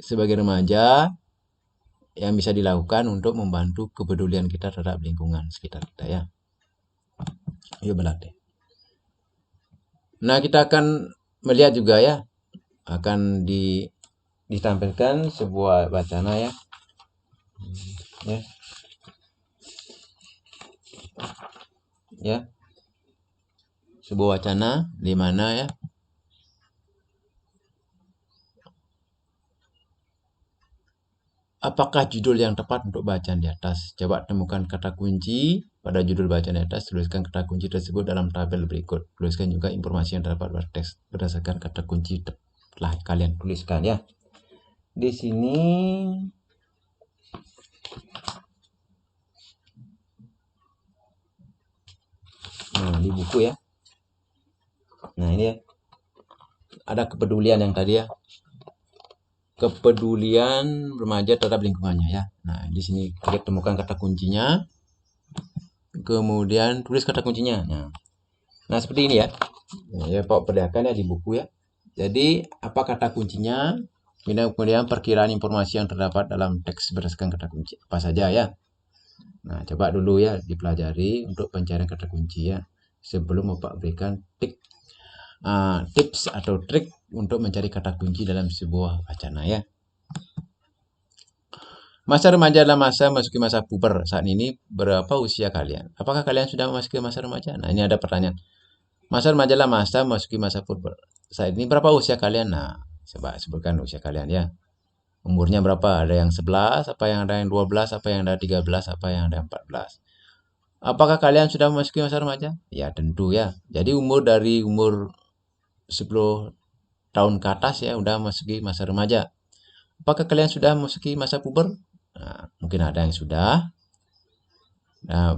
sebagai remaja yang bisa dilakukan untuk membantu kepedulian kita terhadap lingkungan sekitar kita ya. Yuk berlatih. Nah, kita akan melihat juga ya, akan ditampilkan sebuah wacana ya. Ya. Ya. Sebuah wacana di mana ya, apakah judul yang tepat untuk bacaan di atas? Coba temukan kata kunci pada judul bacaan di atas, tuliskan kata kunci tersebut dalam tabel berikut. Tuliskan juga informasi yang terdapat pada teks berdasarkan kata kunci telah kalian tuliskan ya. Di sini di buku ya. Nah, ini ya. Ada kepedulian yang tadi ya. Kepedulian remaja terhadap lingkungannya ya. Nah, di sini kita temukan kata kuncinya. Kemudian tulis kata kuncinya. Nah, seperti ini ya. Nah, ya Pak perlihatkan ya di buku ya. Jadi, apa kata kuncinya? Kemudian perkiraan informasi yang terdapat dalam teks berdasarkan kata kunci apa saja ya. Nah, coba dulu ya dipelajari untuk pencarian kata kunci ya. Sebelum Bapak berikan tips atau trik untuk mencari kata kunci dalam sebuah wacana ya. Masa remaja adalah masa memasuki masa puber. Saat ini berapa usia kalian? Apakah kalian sudah memasuki masa remaja? Nah, ini ada pertanyaan. Masa remaja adalah masa memasuki masa puber. Saat ini berapa usia kalian? Nah, coba sebutkan usia kalian ya. Umurnya berapa? Ada yang 11, apa yang ada yang 12, apa yang ada 13, apa yang ada 14. Apakah kalian sudah memasuki masa remaja? Ya, tentu ya. Jadi dari umur 10 tahun ke atas ya udah memasuki masa remaja. Apakah kalian sudah memasuki masa puber? Nah, mungkin ada yang sudah,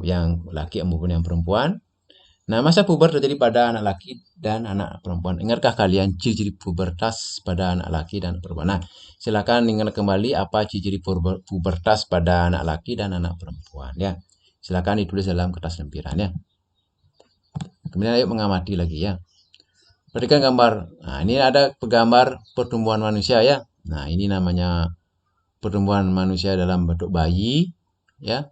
yang laki maupun yang perempuan. Nah, masa puber terjadi pada anak laki dan anak perempuan. Ingatkah kalian ciri-ciri pubertas pada anak laki dan perempuan? Nah, silakan ingat kembali apa ciri-ciri pubertas pada anak laki dan anak perempuan ya. Silakan ditulis dalam kertas lempiran ya. Kemudian ayo mengamati lagi ya. Perhatikan gambar. Nah, ini ada gambar pertumbuhan manusia ya. Nah, ini namanya pertumbuhan manusia dalam bentuk bayi ya.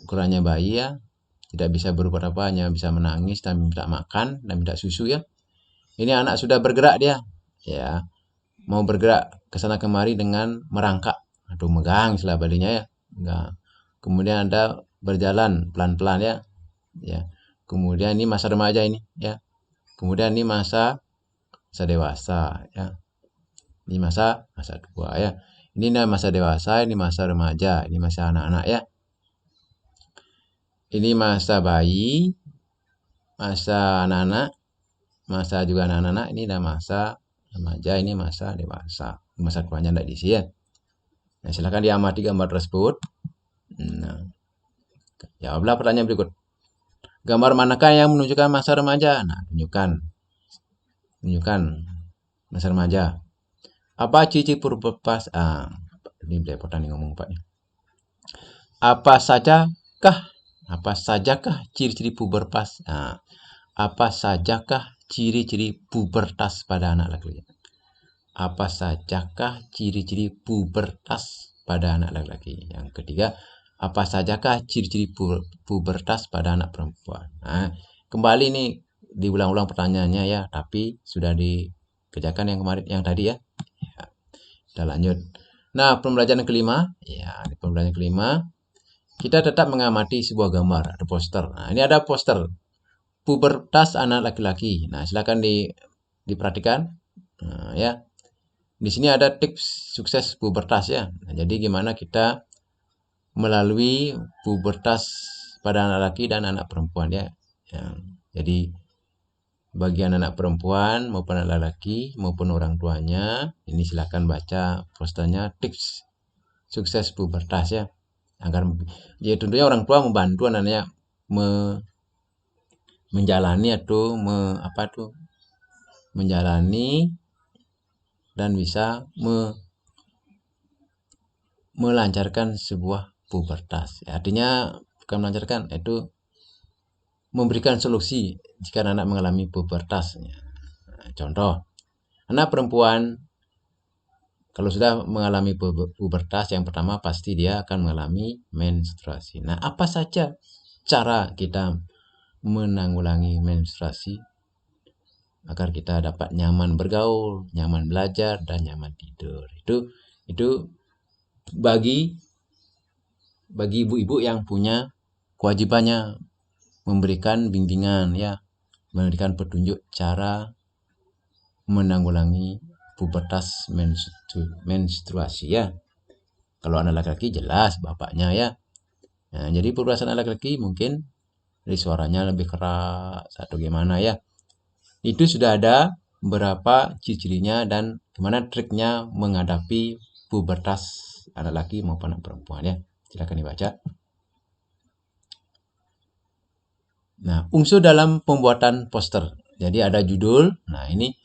Ukurannya bayi ya. Tidak bisa berbuat apa, hanya bisa menangis dan minta makan dan minta susu ya. Ini anak sudah bergerak dia. Ya. Mau bergerak ke sana kemari dengan merangkak atau megang istilah balinya ya. Enggak. Kemudian ada berjalan pelan-pelan ya. Ya. Kemudian ini masa remaja ini ya. Kemudian ini masa dewasa ya. Ini masa tua ya. Ini masa dewasa, ini masa remaja, ini masa anak-anak ya. Ini masa bayi, masa anak-anak, masa juga anak-anak, ini dah masa remaja, ini masa dewasa. Masa tuanya tidak diisi ya. Nah, silakan diamati gambar tersebut. Nah, jawablah pertanyaan berikut. Gambar manakah yang menunjukkan masa remaja? Nah, tunjukkan masa remaja. Apa ciri pubertas? Ini belepotan nih ngomong Pak. Apa sajakah ciri-ciri pubertas? Nah, apa sajakah ciri-ciri pubertas pada anak laki-laki? Apa sajakah ciri-ciri pubertas pada anak laki-laki? Yang ketiga, apa sajakah ciri-ciri pubertas pada anak perempuan? Nah, kembali nih diulang-ulang pertanyaannya ya, tapi sudah dikerjakan yang kemarin, yang tadi ya. Kita lanjut. Nah, pembelajaran kelima, ya, di pembelajaran kelima, kita tetap mengamati sebuah gambar, ada poster. Nah, ini ada poster pubertas anak laki-laki. Nah, silakan diperhatikan. Nah, ya. Di sini ada tips sukses pubertas ya. Nah, jadi gimana kita melalui pubertas pada anak laki dan anak perempuan ya. Jadi bagian anak perempuan maupun anak laki maupun orang tuanya, ini silakan baca posternya tips sukses pubertas ya. Agar ya tentunya orang tua membantu anaknya menjalani atau menjalani dan bisa melancarkan sebuah pubertas. Artinya bukan melancarkan, itu memberikan solusi jika anak mengalami pubertas. Contoh, anak perempuan kalau sudah mengalami pubertas, yang pertama pasti dia akan mengalami menstruasi. Nah, apa saja cara kita menanggulangi menstruasi agar kita dapat nyaman bergaul, nyaman belajar, dan nyaman tidur? Itu bagi ibu-ibu yang punya kewajibannya memberikan bimbingan, ya, memberikan petunjuk cara menanggulangi pubertas menstruasi, ya. Kalau anak laki-laki jelas bapaknya, ya. Nah, jadi pubertas anak laki-laki mungkin dari suaranya lebih keras atau gimana, ya. Itu sudah ada beberapa ciri-cirinya dan gimana triknya menghadapi pubertas anak laki maupun anak perempuan, ya. Silakan dibaca. Nah, unsur dalam pembuatan poster. Jadi ada judul. Nah, ini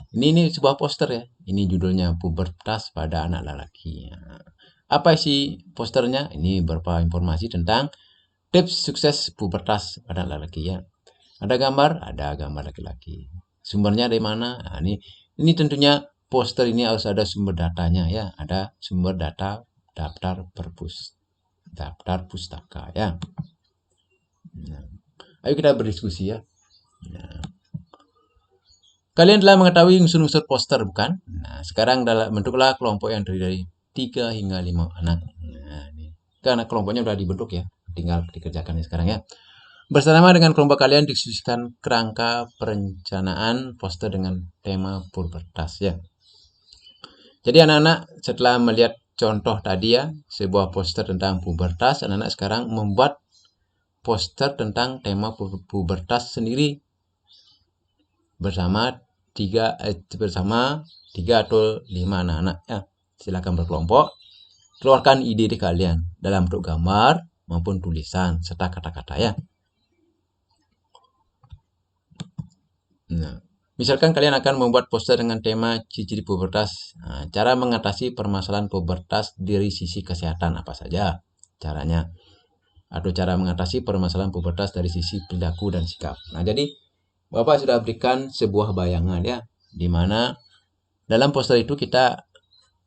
sebuah poster, ya. Ini judulnya pubertas pada anak laki. Nah, apa isi posternya? Ini beberapa informasi tentang tips sukses pubertas pada anak laki, ya. Ada gambar laki-laki. Sumbernya dari mana? Nah, ini tentunya poster ini harus ada sumber datanya, ya. Ada sumber data daftar pustaka, ya. Nah, ayo kita berdiskusi, ya. Nah, kalian telah mengetahui unsur-unsur poster, bukan? Nah, sekarang bentuklah kelompok yang terdiri dari 3 hingga 5 anak. Nah, ini. Karena kelompoknya sudah dibentuk, ya. Tinggal dikerjakan sekarang, ya. Bersama dengan kelompok kalian diskusikan kerangka perencanaan poster dengan tema pubertas, ya. Jadi anak-anak setelah melihat contoh tadi, ya, sebuah poster tentang pubertas, anak-anak sekarang membuat poster tentang tema pubertas sendiri bersama 3 atau 5 anak-anak, ya. Silakan berkelompok, keluarkan ide kalian dalam bentuk gambar maupun tulisan serta kata-kata, ya. Nah, misalkan kalian akan membuat poster dengan tema ciri-ciri pubertas. Nah, cara mengatasi permasalahan pubertas dari sisi kesehatan apa saja caranya? Atau cara mengatasi permasalahan pubertas dari sisi perilaku dan sikap. Nah, jadi Bapak sudah berikan sebuah bayangan, ya, di mana dalam poster itu kita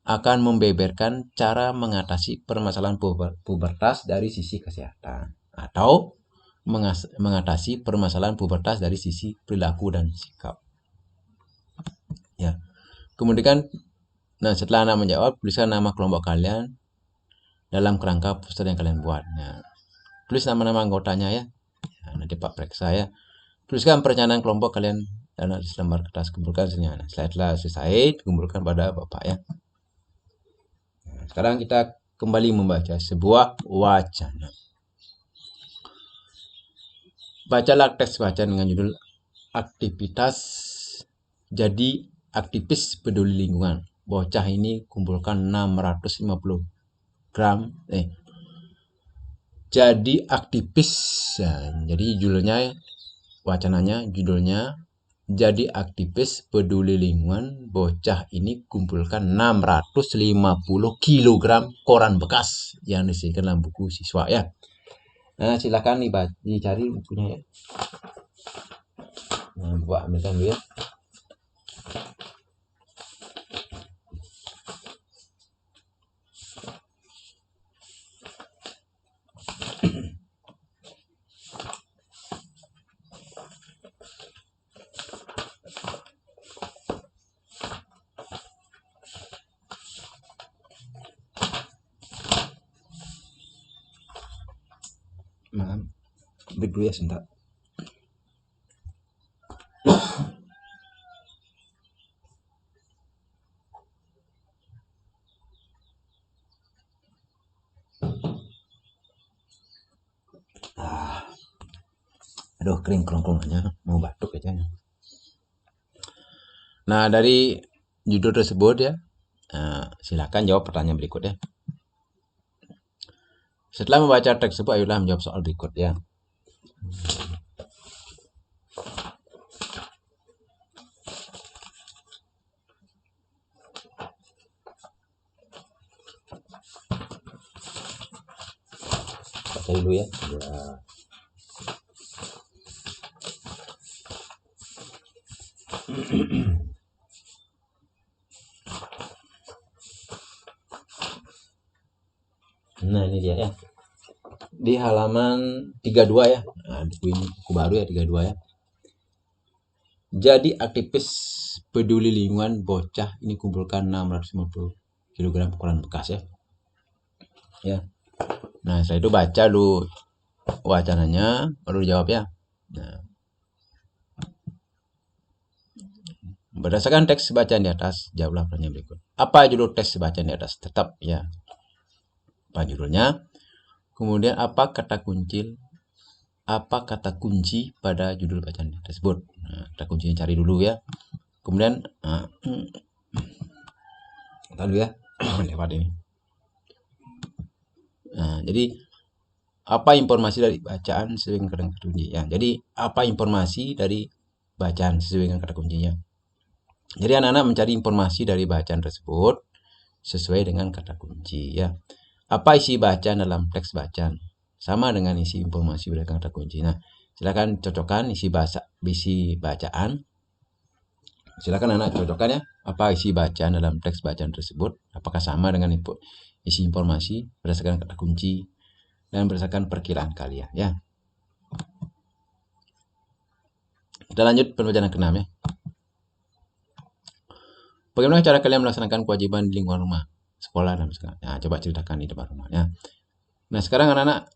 akan membeberkan cara mengatasi permasalahan pubertas dari sisi kesehatan atau mengatasi permasalahan pubertas dari sisi perilaku dan sikap, ya. Kemudian, nah, setelah Anda menjawab, tuliskan nama kelompok kalian dalam kerangka poster yang kalian buat. Nah, tulis nama-nama anggotanya, ya. Nah, nanti Pak periksa, ya. Tuliskan perencanaan kelompok kalian dan di lembar kertas, kumpulkan hasilnya. Nah, setelah selesai, kumpulkan pada Bapak, ya. Nah, sekarang kita kembali membaca sebuah wacana. Bacalah teks bacaan dengan judul aktivitas jadi aktivis peduli lingkungan. Bocah ini kumpulkan 650 gram. Jadi aktivis. Nah, jadi judulnya, wacananya judulnya jadi aktivis peduli lingkungan. Bocah ini kumpulkan 650 kilogram koran bekas yang disediakan dalam buku siswa, ya. Nah, silakan dicari bukunya, ya. Nah, Bapak ambilkan dulu, ya. Break dulu, ya, sebentar. Aduh, kering kerongkongannya, mau batuk aja. Nah, dari judul tersebut, ya, silakan jawab pertanyaan berikut, ya. Setelah membaca teks tersebut, ayolah menjawab soal berikut, ya. baca dulu ya. Nah, ini dia ya. Di halaman 32 ya. Nah, buku baru ya 32 ya. Jadi aktivis peduli lingkungan bocah ini kumpulkan 650 kg kotoran bekas ya. Ya. Nah, setelah itu baca dulu wacananya, baru dijawab ya. Nah, berdasarkan teks bacaan di atas, jawablah pertanyaan berikut. Apa judul teks bacaan di atas? Tetap ya. Apa judulnya? Kemudian apa kata kunci pada judul bacaan tersebut? Nah, kata kuncinya cari dulu ya. Kemudian lalu ya lewat ini. Nah, jadi apa informasi dari bacaan sesuai dengan kata kunci ya. Jadi apa informasi dari bacaan sesuai dengan kata kuncinya. Jadi anak-anak mencari informasi dari bacaan tersebut sesuai dengan kata kunci ya. Apa isi bacaan dalam teks bacaan? Sama dengan isi informasi berdasarkan kata kunci. Nah, silakan cocokkan isi bacaan. Silakan anak cocokkan ya. Apa isi bacaan dalam teks bacaan tersebut? Apakah sama dengan isi informasi berdasarkan kata kunci dan berdasarkan perkiraan kalian ya. Kita lanjut pembacaan yang ke-6 ya. Bagaimana cara kalian melaksanakan kewajiban di lingkungan rumah, sekolah dan sekolah? Nah, coba ceritakan di depan rumah ya. Nah, sekarang anak-anak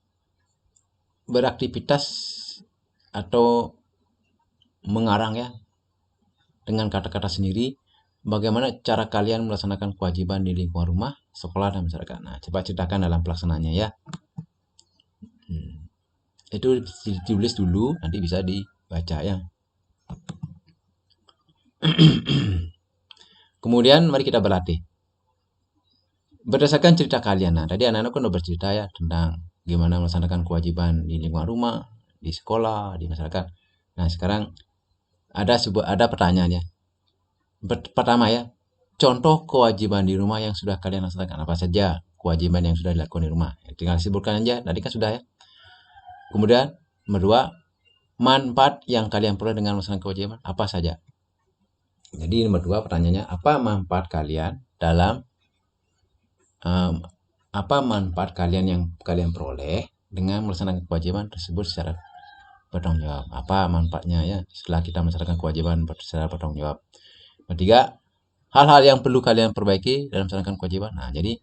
beraktivitas atau mengarang ya dengan kata-kata sendiri bagaimana cara kalian melaksanakan kewajiban di lingkungan rumah, sekolah dan masyarakat. Nah, coba ceritakan dalam pelaksanaannya ya. Itu ditulis dulu, nanti bisa dibaca ya. Kemudian mari kita berlatih. Berdasarkan cerita kalian. Nah, tadi anak-anak kan udah bercerita ya tentang gimana melaksanakan kewajiban di lingkungan rumah, di sekolah, di masyarakat. Nah, sekarang ada pertanyaan ya. Pertama ya, contoh kewajiban di rumah yang sudah kalian laksanakan. Apa saja kewajiban yang sudah dilakukan di rumah? Tinggal sebutkan aja, tadi kan sudah ya. Kemudian, nomor 2, manfaat yang kalian peroleh dengan melaksanakan kewajiban apa saja? Jadi nomor 2 pertanyaannya, apa manfaat kalian dalam apa manfaat kalian yang kalian peroleh dengan melaksanakan kewajiban tersebut secara bertanggung jawab? Apa manfaatnya ya setelah kita melaksanakan kewajiban secara bertanggung jawab? Ketiga, hal-hal yang perlu kalian perbaiki dalam melaksanakan kewajiban. Nah, jadi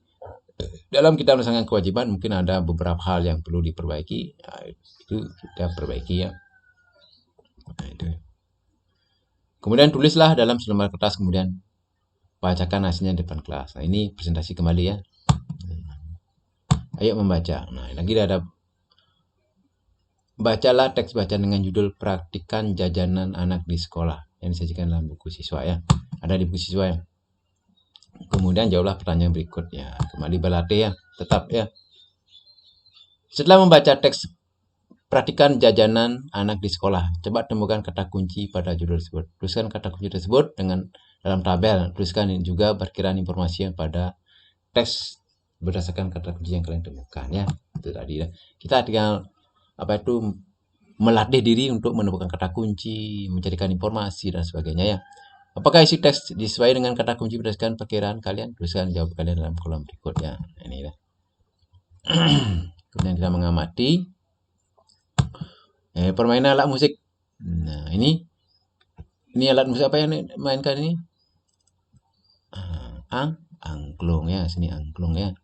dalam kita melaksanakan kewajiban mungkin ada beberapa hal yang perlu diperbaiki. Nah, itu kita perbaiki ya. Nah, itu. Kemudian tulislah dalam selembar kertas, kemudian bacakan hasilnya di depan kelas. Nah, ini presentasi kembali ya. Ayo membaca. Nah, lagi ada bacalah teks bacaan dengan judul Praktikan Jajanan Anak di Sekolah yang disajikan dalam buku siswa ya. Ada di buku siswa ya. Kemudian jawablah pertanyaan berikutnya. Kembali berlatih ya, tetap ya. Setelah membaca teks Praktikan Jajanan Anak di Sekolah, coba temukan kata kunci pada judul tersebut. Tuliskan kata kunci tersebut dalam tabel. Tuliskan juga perkiraan informasi yang pada teks berdasarkan kata kunci yang kalian temukan ya. Itu tadi ya. Kita tinggal melatih diri untuk menemukan kata kunci, mencarikan informasi dan sebagainya ya. Apakah isi teks disesuaikan dengan kata kunci berdasarkan perkiraan kalian? Tuliskan jawab kalian dalam kolom berikutnya. Ini ya. Kemudian kita mengamati permainan alat musik. Nah, ini alat musik apa yang dimainkan ini? Angklung ya, sini angklung ya.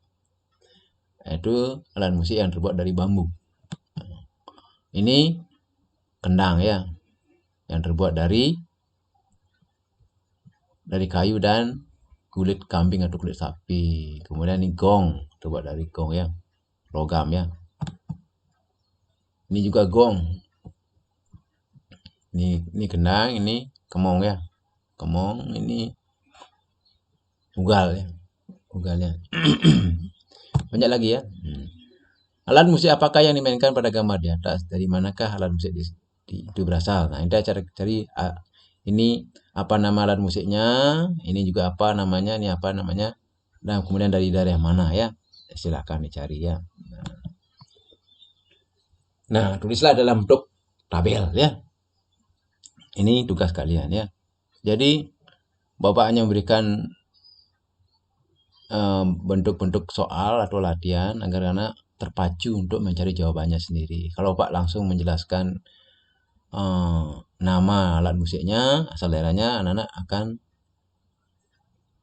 Itu alat musik yang terbuat dari bambu. Ini kendang ya, yang terbuat dari kayu dan kulit kambing atau kulit sapi. Kemudian ini gong, terbuat dari gong ya, logam ya. Ini juga gong. Ini kendang, ini kemong ya. Kemong, ini ugal ya. Ugalnya. Banyak lagi ya. Alat musik apakah yang dimainkan pada gambar di atas? Dari manakah alat musik itu berasal? Nah, kita cari ini apa nama alat musiknya, ini juga apa namanya, ini apa namanya, dan kemudian dari daerah mana ya. Silakan dicari ya. Nah. Nah, tulislah dalam bentuk tabel ya. Ini tugas kalian ya. Jadi Bapak hanya memberikan bentuk-bentuk soal atau latihan agar anak terpacu untuk mencari jawabannya sendiri. Kalau Pak langsung menjelaskan nama alat musiknya, asal daerahnya, anak-anak akan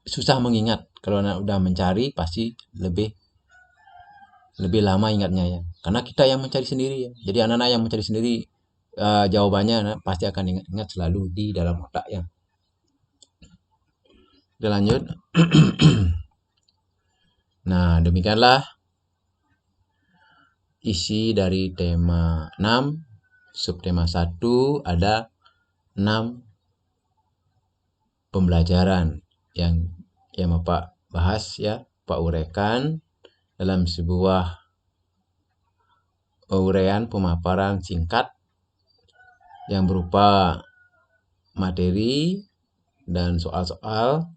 susah mengingat. Kalau anak udah mencari pasti lebih lama ingatnya ya. Karena kita yang mencari sendiri ya. Jadi anak-anak yang mencari sendiri jawabannya anak pasti akan ingat selalu di dalam otak ya. Kita lanjut. Nah, demikianlah isi dari tema 6. Subtema 1 ada 6 pembelajaran yang Bapak bahas ya, Pak uraikan dalam sebuah uraian pemaparan singkat yang berupa materi dan soal-soal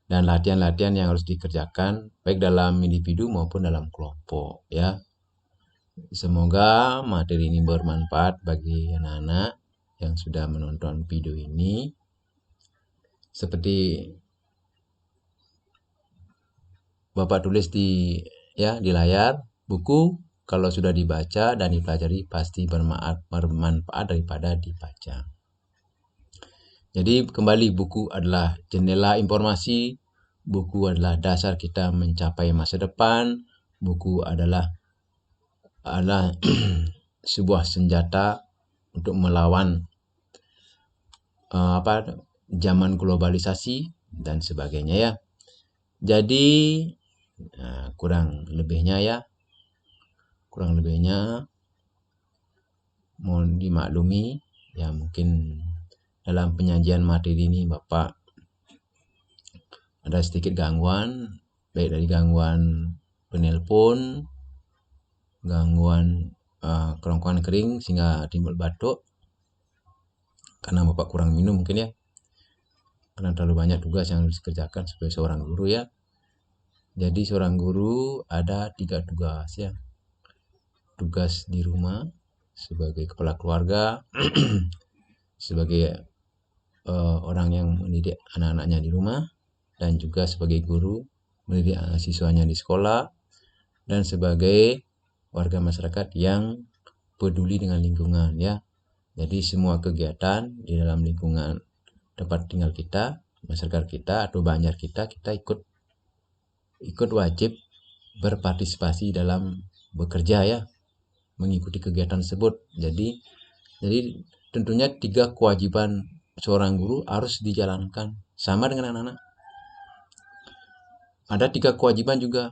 dan latihan-latihan yang harus dikerjakan baik dalam individu maupun dalam kelompok ya. Semoga materi ini bermanfaat bagi anak-anak yang sudah menonton video ini. Seperti Bapak tulis di layar, buku kalau sudah dibaca dan dipelajari pasti bermanfaat daripada dibaca. Jadi kembali, buku adalah jendela informasi, buku adalah dasar kita mencapai masa depan, buku adalah sebuah senjata untuk melawan zaman globalisasi dan sebagainya ya. Jadi kurang lebihnya mohon dimaklumi ya, mungkin dalam penyajian materi ini Bapak ada sedikit gangguan, baik dari gangguan penelpon, gangguan kerongkongan kering sehingga timbul batuk karena Bapak kurang minum mungkin ya, karena terlalu banyak tugas yang harus dikerjakan sebagai seorang guru ya. Jadi seorang guru ada 3 tugas ya. Tugas di rumah sebagai kepala keluarga, sebagai orang yang mendidik anak-anaknya di rumah, dan juga sebagai guru mendidik siswanya di sekolah, dan sebagai warga masyarakat yang peduli dengan lingkungan ya. Jadi semua kegiatan di dalam lingkungan tempat tinggal kita, masyarakat kita atau banjar kita ikut wajib berpartisipasi dalam bekerja ya, mengikuti kegiatan tersebut. Jadi tentunya 3 kewajiban seorang guru harus dijalankan sama dengan anak-anak. Ada 3 kewajiban juga.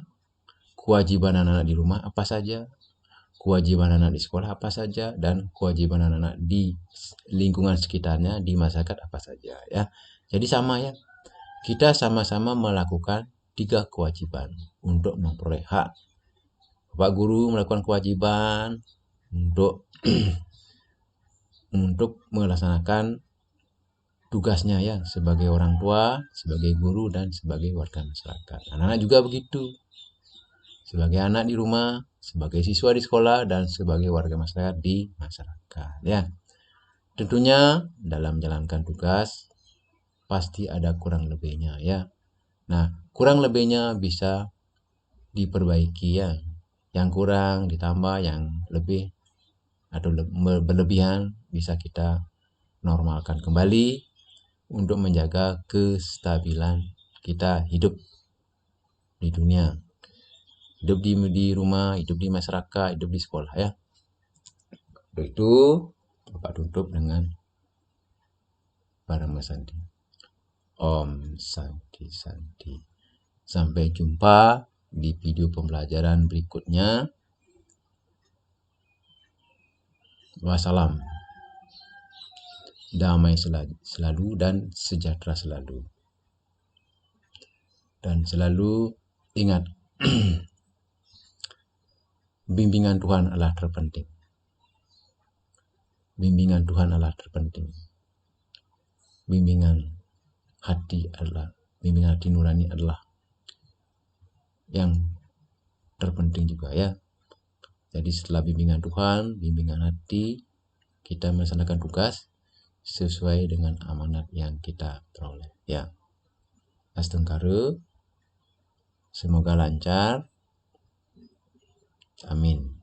Kewajiban anak-anak di rumah apa saja, kewajiban anak di sekolah apa saja, dan kewajiban anak-anak di lingkungan sekitarnya, di masyarakat apa saja ya. Jadi sama ya, kita sama-sama melakukan 3 kewajiban untuk memperoleh hak. Bapak guru melakukan kewajiban untuk melaksanakan tugasnya ya, sebagai orang tua, sebagai guru, dan sebagai warga masyarakat. Anak-anak juga begitu, sebagai anak di rumah, sebagai siswa di sekolah, dan sebagai warga masyarakat di masyarakat ya. Tentunya dalam menjalankan tugas pasti ada kurang lebihnya ya. Nah, kurang lebihnya bisa diperbaiki ya. Yang kurang ditambah, yang lebih atau berlebihan bisa kita normalkan kembali untuk menjaga kestabilan kita hidup di dunia, hidup di rumah, hidup di masyarakat, hidup di sekolah ya. Untuk itu Bapak tutup dengan Parama Santi. Om Santi Santi. Sampai jumpa di video pembelajaran berikutnya. Wassalam. Damai selalu dan sejahtera selalu. Dan selalu ingat, bimbingan Tuhan adalah terpenting. Bimbingan Tuhan adalah terpenting. Bimbingan hati nurani adalah yang terpenting juga ya. Jadi setelah bimbingan Tuhan, bimbingan hati, kita melaksanakan tugas sesuai dengan amanat yang kita peroleh. Ya, astengkare, semoga lancar. Amin.